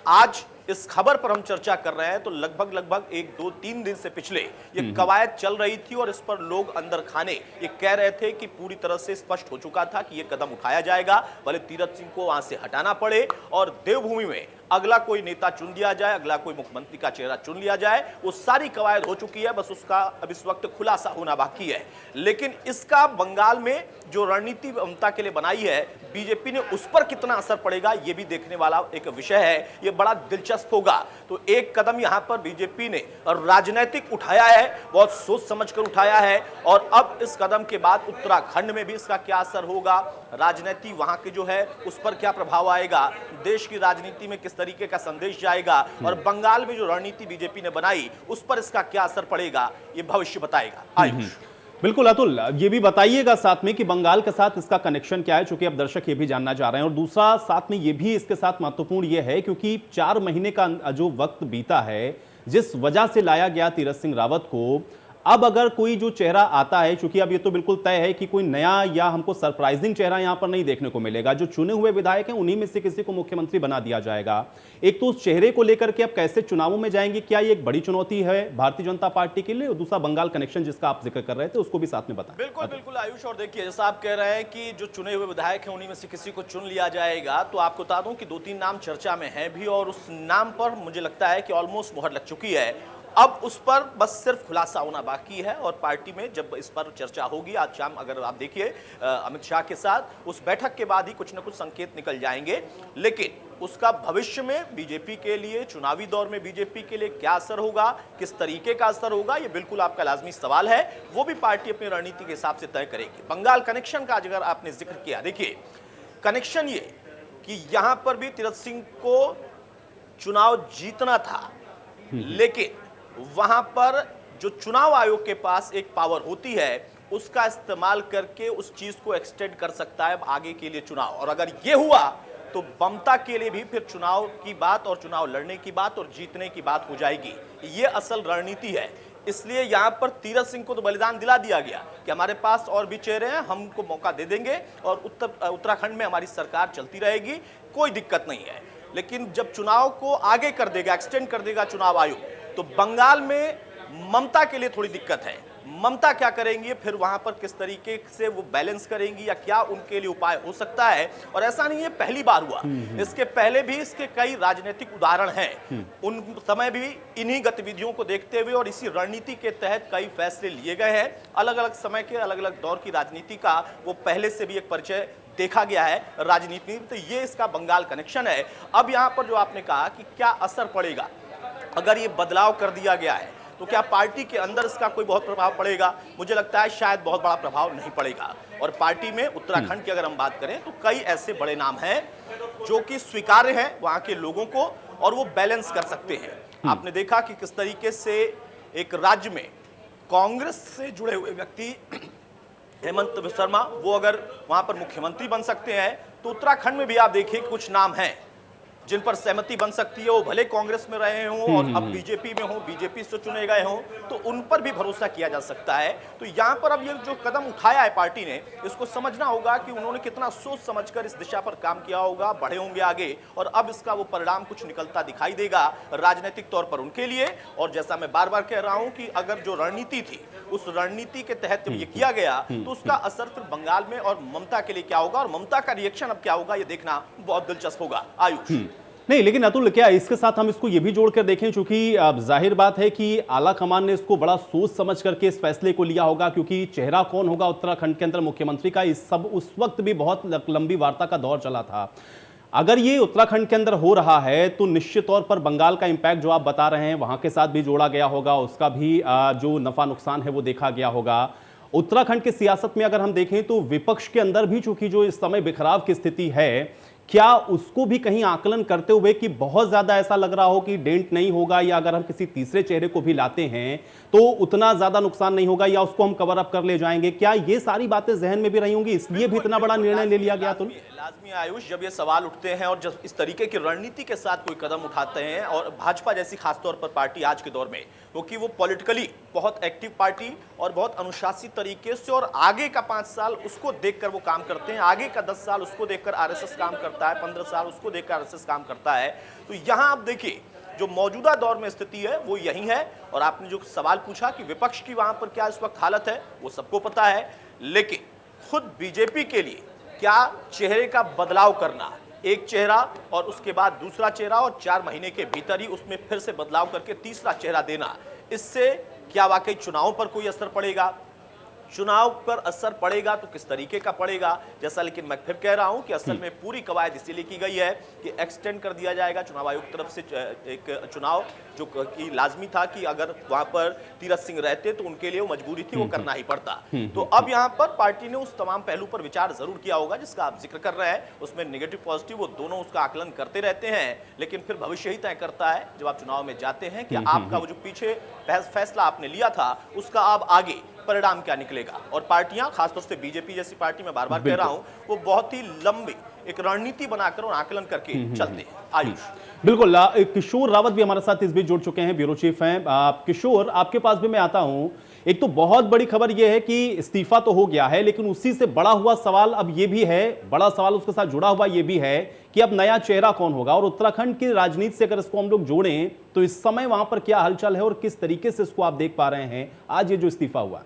आज इस खबर पर हम चर्चा कर रहे हैं तो लगभग 1-2-3 दिन से पिछले ये कवायद चल रही थी और इस पर लोग अंदर खाने ये कह रहे थे कि पूरी तरह से स्पष्ट हो चुका था कि ये कदम उठाया जाएगा, भले तीरथ सिंह को वहां से हटाना पड़े और देवभूमि में अगला कोई नेता चुन लिया जाए, अगला कोई मुख्यमंत्री का चेहरा चुन लिया जाए। वो सारी कवायद हो चुकी है, बस उसका अब इस वक्त खुलासा होना बाकी है। लेकिन इसका बंगाल में जो रणनीति ममता के लिए बनाई है बीजेपी ने, उस पर कितना असर पड़ेगा ये भी देखने वाला एक विषय है, ये बड़ा दिलचस्प होगा। तो एक कदम यहां पर बीजेपी ने राजनीतिक उठाया है, बहुत सोच समझकर उठाया है और अब इस कदम के बाद उत्तराखंड में भी इसका क्या असर होगा, राजनीति वहां के जो है उस पर क्या प्रभाव आएगा, देश की राजनीति में किस तरीके का संदेश जाएगा और बंगाल में जो रणनीति बीजेपी ने बनाई उस पर इसका क्या असर पड़ेगा, ये भविष्य बताएगा। आयुष, बिल्कुल अतुल, ये भी बताइएगा साथ में कि बंगाल के साथ इसका कनेक्शन क्या है, चूंकि अब दर्शक ये भी जानना चाह रहे हैं। और दूसरा साथ में ये भी इसके साथ महत्वपूर्ण ये है क्योंकि 4 महीने का जो वक्त बीता है, जिस वजह से लाया गया तीरथ सिंह रावत को, अब अगर कोई जो चेहरा आता है, चूंकि अब ये तो बिल्कुल तय है कि कोई नया या हमको सरप्राइजिंग चेहरा यहां पर नहीं देखने को मिलेगा, जो चुने हुए विधायक हैं उन्हीं में से किसी को मुख्यमंत्री बना दिया जाएगा। एक तो उस चेहरे को लेकर के अब कैसे चुनावों में जाएंगे, क्या ये एक बड़ी चुनौती है भारतीय जनता पार्टी के लिए, और दूसरा बंगाल कनेक्शन जिसका आप जिक्र कर रहे थे उसको भी साथ में बताएं। बिल्कुल आयुष, और देखिए जैसा आप कह रहे हैं कि जो चुने हुए विधायक हैं उन्हीं में से किसी को चुन लिया जाएगा, तो आपको बता दूं कि 2-3 नाम चर्चा में हैं भी और उस नाम पर मुझे लगता है कि ऑलमोस्ट मुहर लग चुकी है। अब उस पर बस सिर्फ खुलासा होना बाकी है और पार्टी में जब इस पर चर्चा होगी आज शाम, अगर आप देखिए अमित शाह के साथ उस बैठक के बाद ही कुछ न कुछ संकेत निकल जाएंगे। लेकिन उसका भविष्य में बीजेपी के लिए, चुनावी दौर में बीजेपी के लिए क्या असर होगा, किस तरीके का असर होगा, ये बिल्कुल आपका लाजमी सवाल है, वो भी पार्टी अपनी रणनीति के हिसाब से तय करेगी। बंगाल कनेक्शन का अगर आपने जिक्र किया, देखिए कनेक्शन ये कि यहां पर भी तीरथ सिंह को चुनाव जीतना था, लेकिन वहां पर जो चुनाव आयोग के पास एक पावर होती है उसका इस्तेमाल करके उस चीज को एक्सटेंड कर सकता है आगे के लिए चुनाव, और अगर ये हुआ तो ममता के लिए भी फिर चुनाव की बात और चुनाव लड़ने की बात और जीतने की बात हो जाएगी। ये असल रणनीति है। इसलिए यहां पर तीरथ सिंह को तो बलिदान दिला दिया गया कि हमारे पास और भी चेहरे हैं, हमको मौका दे देंगे और उत्तराखंड में हमारी सरकार चलती रहेगी, कोई दिक्कत नहीं है। लेकिन जब चुनाव को आगे कर देगा, एक्सटेंड कर देगा चुनाव आयोग, तो बंगाल में ममता के लिए थोड़ी दिक्कत है। ममता क्या करेंगी, फिर वहां पर किस तरीके से वो बैलेंस करेंगी या क्या उनके लिए उपाय हो सकता है। और ऐसा नहीं है पहली बार हुआ, इसके पहले भी इसके कई राजनीतिक उदाहरण हैं। उन समय भी इन्हीं गतिविधियों को देखते हुए और इसी रणनीति के तहत कई फैसले लिए गए हैं। अलग अलग समय के अलग अलग दौर की राजनीति का वो पहले से भी एक परिचय देखा गया है राजनीति में। तो ये इसका बंगाल कनेक्शन है। अब यहाँ पर जो आपने कहा कि क्या असर पड़ेगा अगर ये बदलाव कर दिया गया है, तो क्या पार्टी के अंदर इसका कोई बहुत प्रभाव पड़ेगा? मुझे लगता है शायद बहुत बड़ा प्रभाव नहीं पड़ेगा। और पार्टी में उत्तराखंड की अगर हम बात करें तो कई ऐसे बड़े नाम हैं जो कि स्वीकार्य हैं वहां के लोगों को और वो बैलेंस कर सकते हैं। आपने देखा कि किस तरीके से एक राज्य में कांग्रेस से जुड़े हुए व्यक्ति हेमंत शर्मा वो अगर वहां पर मुख्यमंत्री बन सकते हैं, तो उत्तराखंड में भी आप देखिए कुछ नाम हैं जिन पर सहमति बन सकती है। वो भले कांग्रेस में रहे हों और अब बीजेपी में हों, बीजेपी से चुने गए हों, तो उन पर भी भरोसा किया जा सकता है। तो यहाँ पर अब ये जो कदम उठाया है पार्टी ने, इसको समझना होगा कि उन्होंने कितना सोच समझकर इस दिशा पर काम किया होगा, बढ़े होंगे आगे, और अब इसका वो परिणाम कुछ निकलता दिखाई देगा राजनीतिक तौर पर उनके लिए। और जैसा मैं बार बार कह रहा हूं कि अगर जो रणनीति थी उस रणनीति के तहत जब ये किया गया, तो उसका असर फिर बंगाल में और ममता के लिए क्या होगा और ममता का रिएक्शन अब क्या होगा, ये देखना बहुत दिलचस्प होगा। आयुष नहीं, लेकिन अतुल क्या इसके साथ हम इसको ये भी जोड़कर देखें, क्योंकि जाहिर बात है कि आला कमान ने इसको बड़ा सोच समझ करके इस फैसले को लिया होगा, क्योंकि चेहरा कौन होगा उत्तराखंड के अंदर मुख्यमंत्री का, इस सब उस वक्त भी बहुत लंबी वार्ता का दौर चला था। अगर ये उत्तराखंड के अंदर हो रहा है तो निश्चित तौर पर बंगाल का इंपैक्ट जो आप बता रहे हैं वहां के साथ भी जोड़ा गया होगा, उसका भी जो नफा नुकसान है वो देखा गया होगा। उत्तराखंड की सियासत में अगर हम देखें तो विपक्ष के अंदर भी चूंकि जो इस समय बिखराव की स्थिति है, क्या उसको भी कहीं आकलन करते हुए कि बहुत ज्यादा ऐसा लग रहा हो कि डेंट नहीं होगा, या अगर हम किसी तीसरे चेहरे को भी लाते हैं तो उतना ज्यादा नुकसान नहीं होगा, या उसको हम कवर अप कर ले जाएंगे, क्या ये सारी बातें जहन में भी रही होंगी, इसलिए भी इतना बड़ा निर्णय ले लिया गया? तो लाजमी आयुष, जब ये सवाल उठते हैं और जब इस तरीके की रणनीति के साथ कोई कदम उठाते हैं, और भाजपा जैसी खासतौर पर पार्टी आज के दौर में, क्योंकि वो पॉलिटिकली बहुत एक्टिव पार्टी और बहुत अनुशासित तरीके से और आगे का 5 साल उसको देखकर वो काम करते हैं, आगे का 10 साल उसको देखकर आरएसएस काम करता है, 15 साल उसको देखकर आरएसएस काम करता है। तो यहां आप देखिए जो मौजूदा दौर में स्थिति है वो यही है। और आपने जो सवाल पूछा कि विपक्ष की वहां पर क्या इस वक्त हालत है, वो सबको पता है, लेकिन खुद बीजेपी के लिए क्या चेहरे का बदलाव करना, एक चेहरा और उसके बाद दूसरा चेहरा और 4 महीने के भीतर ही उसमें फिर से बदलाव करके तीसरा चेहरा देना, इससे क्या वाकई चुनाव पर कोई असर पड़ेगा? चुनाव पर असर पड़ेगा तो किस तरीके का पड़ेगा? जैसा, लेकिन मैं फिर कह रहा हूं कि असल में पूरी कवायद इसीलिए की गई है कि एक्सटेंड कर दिया जाएगा चुनाव आयोग तरफ से एक चुनाव जो कि लाजमी था कि अगर वहां पर तीरथ सिंह रहते तो उनके लिए वो मजबूरी थी, वो करना ही पड़ता। तो अब यहां पर पार्टी ने उस तमाम पहलू पर विचार जरूर किया होगा जिसका आप जिक्र कर रहे हैं। उसमें नेगेटिव पॉजिटिव वो दोनों उसका आकलन करते रहते हैं, लेकिन फिर भविष्य ही तय करता है जब आप चुनाव में जाते हैं कि आपका वो जो पीछे फैसला आपने लिया था उसका अब आगे परिणाम क्या निकलेगा। और पार्टियां, खासतौर से बीजेपी जैसी पार्टी, मैं बार बार कह रहा हूं, वो बहुत ही लंबी एक रणनीति बनाकर और आकलन करके चलते हैं। आयुष बिल्कुल, किशोर रावत भी हमारे साथ इस बीच जुड़ चुके हैं, ब्यूरो चीफ हैं। किशोर, आपके पास भी मैं आता हूं। एक तो बहुत बड़ी खबर यह है कि इस्तीफा तो हो गया है, लेकिन उसी से बड़ा हुआ सवाल अब यह भी है, बड़ा सवाल उसके साथ जुड़ा हुआ यह भी है कि अब नया चेहरा कौन होगा। और उत्तराखंड की राजनीति से अगर इसको हम लोग जोड़ें तो इस समय वहां पर क्या हलचल है और किस तरीके से इसको आप देख पा रहे हैं आज ये जो इस्तीफा हुआ?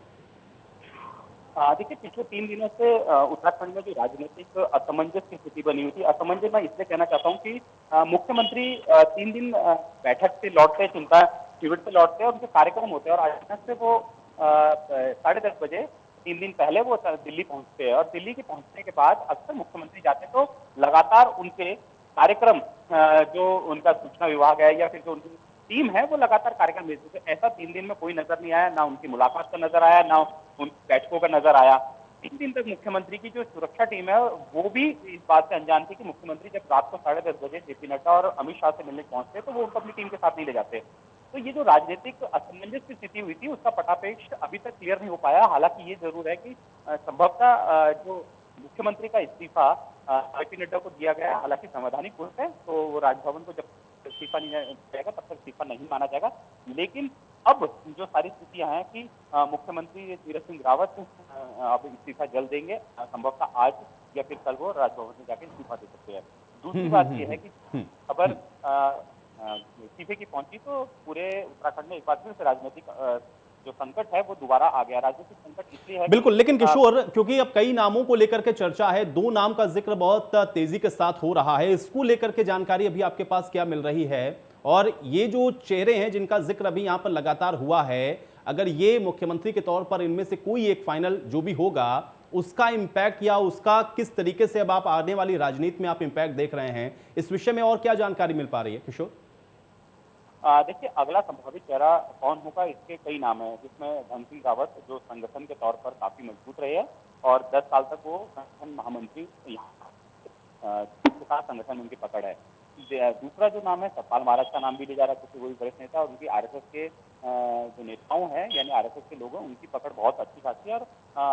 देखिए, पिछले 3 दिनों से उत्तराखंड में जो राजनीतिक असमंजस की स्थिति बनी हुई थी, असमंजस मैं इसलिए कहना चाहता हूँ कि मुख्यमंत्री 3 दिन बैठक से लौटते, चिंता शिविर से लौटते हैं और उनके कार्यक्रम होते हैं, और अचानक से वो 10:30 बजे 3 दिन पहले वो दिल्ली पहुंचते हैं। और दिल्ली के पहुंचने के बाद अक्सर मुख्यमंत्री जाते तो लगातार उनके कार्यक्रम, जो उनका सूचना विभाग है या फिर जो उनकी टीम है, वो लगातार कार्यक्रम भेजते थे। ऐसा 3 दिन में कोई नजर नहीं आया, ना उनकी मुलाकात का नजर आया, ना उन बैठकों का नजर आया। 3 दिन तक मुख्यमंत्री की जो सुरक्षा टीम है वो भी इस बात से अनजान थी कि मुख्यमंत्री जब रात को 10:30 बजे जेपी नड्डा और अमित शाह से मिलने पहुंचते तो वो उनको अपनी टीम के साथ नहीं ले जाते। तो ये जो राजनीतिक असमंजस की स्थिति हुई थी उसका पटापेक्ष अभी तक क्लियर नहीं हो पाया। हालांकि ये जरूर है कि संभवतः जो मुख्यमंत्री का इस्तीफा जेपी नड्डा को दिया गया है, हालांकि संवैधानिक कोर्ट है तो वो राजभवन को जब इस्तीफा नहीं जाएगा तब तक इस्तीफा नहीं माना जाएगा। लेकिन अब जो सारी स्थितियां हैं कि मुख्यमंत्री तीरथ सिंह रावत अब इस्तीफा जल्द देंगे, संभवतः आज या फिर कल वो राजभवन में जाकर इस्तीफा दे सकते हैं। दूसरी बात यह है कि खबर इस्तीफे की पहुंची तो पूरे उत्तराखंड में एक बार फिर से राजनीतिक जो संकट है वो दोबारा आ गया। राजनीतिक संकट इसलिए है बिल्कुल, लेकिन किशोर, क्योंकि अब कई नामों को लेकर के चर्चा है, 2 नाम का जिक्र बहुत तेजी के साथ हो रहा है, इसको लेकर के जानकारी अभी आपके पास क्या मिल रही है? और ये जो चेहरे हैं जिनका जिक्र अभी यहाँ पर लगातार हुआ है, अगर ये मुख्यमंत्री के तौर पर इनमें से कोई एक फाइनल जो भी होगा, उसका इम्पैक्ट या उसका किस तरीके से अब आप आने वाली राजनीति में आप इम्पैक्ट देख रहे हैं, इस विषय में और क्या जानकारी मिल पा रही है किशोर? देखिए, अगला संभावित चेहरा कौन होगा, इसके कई नाम हैं, जिसमें धन सिंह रावत जो संगठन के तौर पर काफी मजबूत रहे हैं और 10 साल तक वो संगठन महामंत्री के साथ संगठन उनकी पकड़ है। दूसरा जो नाम है सतपाल महाराज का नाम भी लिया जा रहा है, क्योंकि वही वरिष्ठ नेता और उनकी आरएसएस के जो नेताओं हैं यानी आरएसएस के लोग हैं, उनकी पकड़ बहुत अच्छी खासी है। और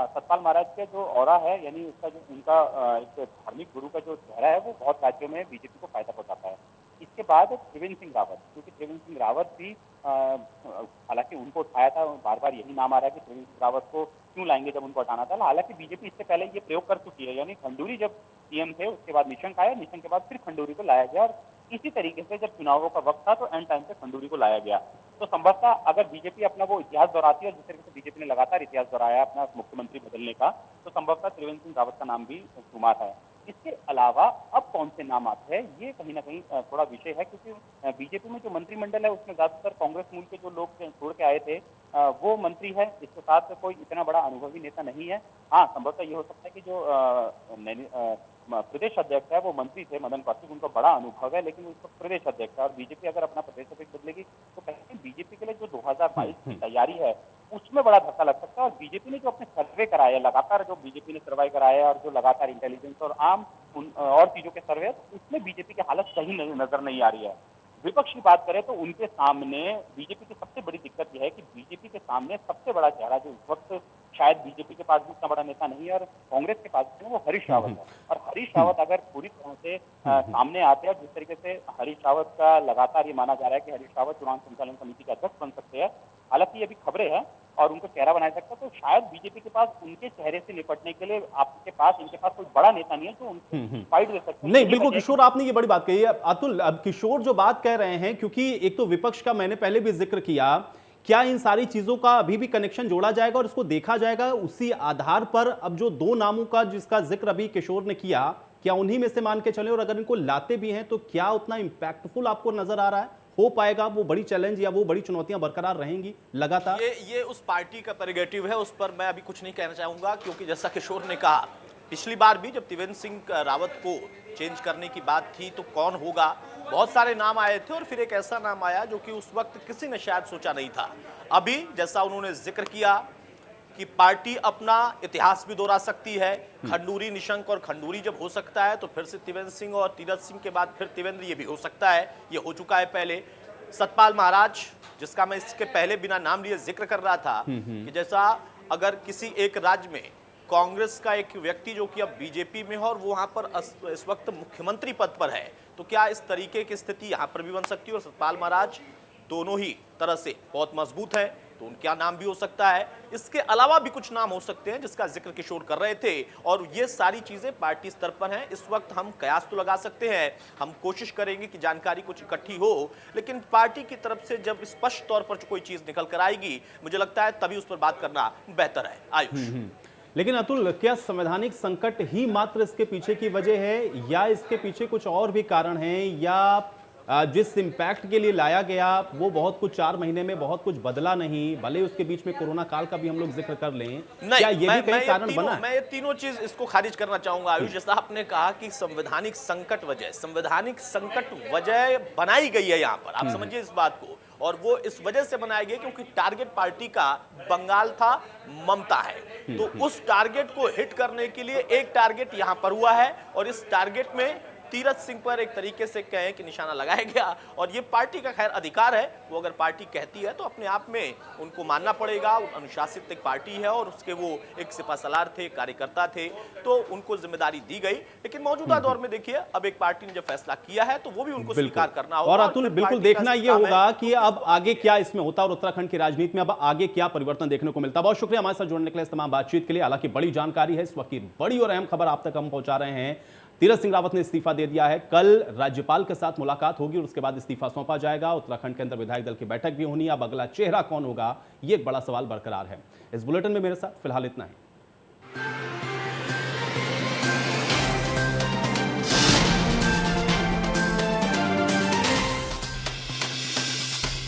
सतपाल महाराज के जो ऑरा है यानी उसका जो उनका एक धार्मिक गुरु का जो चेहरा है वो बहुत राज्यों में बीजेपी को फायदा पहुंचाता है। इसके बाद त्रिवेंद्र सिंह रावत, क्योंकि त्रिवेंद्र सिंह रावत भी हालांकि उनको उठाया था, बार बार यही नाम आ रहा है कि त्रिवेंद्र सिंह रावत को क्यों लाएंगे जब उनको हटाना था। हालांकि बीजेपी इससे पहले ये प्रयोग कर चुकी है, यानी खंडूरी जब सीएम थे उसके बाद निशंक आया, निशंक के बाद फिर खंडूरी को लाया गया और इसी तरीके से जब चुनावों का वक्त था तो एंड टाइम पे खंडूरी को लाया गया। तो संभवतः अगर बीजेपी अपना वो इतिहास दोहराती है और जिस तरीके से बीजेपी ने लगातार इतिहास दोहराया अपना मुख्यमंत्री बदलने का, तो संभवतः त्रिवेंद्र सिंह रावत का नाम भी शुमार है। इसके अलावा अब कौन से नाम आते हैं ये कहीं ना कहीं थोड़ा विषय है, क्योंकि बीजेपी में जो मंत्रिमंडल है उसमें ज्यादातर कांग्रेस मूल के जो लोग छोड़ के आए थे वो मंत्री है, इसके साथ कोई इतना बड़ा अनुभवी नेता नहीं है। हाँ, संभवतः ये हो सकता है कि जो प्रदेश अध्यक्ष है वो मंत्री थे मदन कौशिक, उनको बड़ा अनुभव है, लेकिन उसको प्रदेश अध्यक्ष है और बीजेपी अगर अपना प्रदेश अध्यक्ष बदलेगी तो कहीं बीजेपी के लिए जो 2022 की तैयारी है उसमें बड़ा धक्का लग सकता है। और बीजेपी ने जो अपने सर्वे कराए हैं लगातार, जो बीजेपी ने सर्वे कराए और जो लगातार इंटेलिजेंस और आम और चीजों के सर्वे, उसमें बीजेपी की हालत सही नजर नहीं आ रही है। विपक्ष की बात करें तो उनके सामने बीजेपी की सबसे बड़ी दिक्कत यह है कि बीजेपी के सामने सबसे बड़ा चेहरा जो इस वक्त शायद बीजेपी के पास भी इतना बड़ा नेता नहीं है और कांग्रेस के पास भी वो हरीश रावत है। और हरीश रावत अगर पूरी तरह से सामने आते हैं, जिस तरीके से हरीश रावत का लगातार ये माना जा रहा है कि हरीश रावत चुनाव संचालन समिति के अध्यक्ष बन सकते हैं, हालांकि ये भी खबरें हैं और उनको चेहरा बनाया सकता है, तो शायद बीजेपी के पास उनके चेहरे से निपटने के लिए इनके पास कोई बड़ा नेता नहीं है जो उनको फाइट दे सकता है। नहीं, बिल्कुल किशोर, आपने ये बड़ी बात कही है। अतुल, अब किशोर जो बात कह रहे हैं, क्योंकि एक तो विपक्ष का मैंने पहले भी जिक्र किया, क्या इन सारी चीजों का अभी भी कनेक्शन जोड़ा जाएगा और इसको देखा जाएगा उसी आधार पर? अब जो 2 नामों का जिसका जिक्र अभी किशोर ने किया, क्या उन्हीं में से मान के चले? और अगर इनको लाते भी हैं तो क्या उतना इंपैक्टफुल आपको नजर आ रहा है? हो पाएगा? वो बड़ी चैलेंज या वो बड़ी चुनौतियां बरकरार रहेंगी लगातार? ये उस पार्टी का प्रेरोगेटिव है, उस पर मैं अभी कुछ नहीं कहना चाहूंगा, क्योंकि जैसा किशोर ने कहा, पिछली बार भी जब त्रिवेंद्र सिंह रावत को चेंज करने की बात थी तो कौन होगा, बहुत सारे नाम आए थे और फिर एक ऐसा नाम आया जो कि उस वक्त किसी ने शायद सोचा नहीं था। अभी जैसा उन्होंने जिक्र किया कि पार्टी अपना इतिहास भी दोहरा सकती है, खंडूरी, निशंक और खंडूरी जब हो सकता है तो फिर से त्रिवेंद्र सिंह और तीरथ सिंह के बाद फिर त्रिवेंद्र, ये भी हो सकता है, ये हो चुका है पहले। सतपाल महाराज, जिसका मैं इसके पहले बिना नाम लिए जिक्र कर रहा था कि जैसा अगर किसी एक राज्य में कांग्रेस का एक व्यक्ति जो कि अब बीजेपी में है और वो वहां पर इस वक्त मुख्यमंत्री पद पर है, तो क्या इस तरीके की स्थिति यहां पर भी बन सकती है? और सतपाल महाराज दोनों ही तरह से बहुत मजबूत है, तो उनका नाम भी हो सकता है। इसके अलावा भी कुछ नाम हो सकते हैं जिसका जिक्र किशोर कर रहे थे, और ये सारी चीजें पार्टी स्तर पर हैं। इस वक्त हम कयास तो लगा सकते हैं, हम कोशिश करेंगे कि जानकारी कुछ इकट्ठी हो, लेकिन पार्टी की तरफ से जब स्पष्ट तौर पर कोई चीज निकल कर आएगी, मुझे लगता है तभी उस पर बात करना बेहतर है। आयुष, लेकिन अतुल, क्या संवैधानिक संकट ही मात्र इसके पीछे की वजह है या इसके पीछे कुछ और भी कारण हैं, या जिस इम्पैक्ट के लिए लाया गया वो बहुत कुछ 4 महीने में बहुत कुछ बदला नहीं, भले उसके बीच में कोरोना काल का भी हम लोग जिक्र कर लें, क्या ये भी कई कारण बना है? मैं ये तीनों चीज इसको खारिज करना चाहूंगा आयुष। जैसा आपने कहा कि संवैधानिक संकट वजह बनाई गई है यहाँ पर, आप समझिए इस बात को, और वो इस वजह से बनाया गया क्योंकि टारगेट पार्टी का बंगाल था, ममता है, तो उस टारगेट को हिट करने के लिए एक टारगेट यहां पर हुआ है और इस टारगेट में तीरथ सिंह पर एक तरीके से कहें कि निशाना लगाया गया। और ये पार्टी का खैर अधिकार है, वो अगर पार्टी कहती है तो अपने आप में उनको मानना पड़ेगा। अनुशासित एक पार्टी है और उसके वो एक सिपासलार थे, कार्यकर्ता थे, तो उनको जिम्मेदारी दी गई। लेकिन मौजूदा दौर में देखिए, अब एक पार्टी ने जब फैसला किया है तो वो भी उनको स्वीकार करना होगा। और अतुल, बिल्कुल देखना ये होगा कि अब आगे क्या इसमें होता है और उत्तराखंड की राजनीति में अब आगे क्या परिवर्तन देखने को मिलता है। बहुत शुक्रिया हमारे साथ जुड़ने के लिए, इस तमाम बातचीत के लिए। हालांकि बड़ी जानकारी है, इस वक्त की बड़ी और अहम खबर आप तक हम पहुंचा रहे हैं। तीरथ सिंह रावत ने इस्तीफा दे दिया है। कल राज्यपाल के साथ मुलाकात होगी और उसके बाद इस्तीफा सौंपा जाएगा। उत्तराखंड के अंदर विधायक दल की बैठक भी होनी है। अब अगला चेहरा कौन होगा, ये एक बड़ा सवाल बरकरार है। इस बुलेटिन में मेरे साथ फिलहाल इतना ही।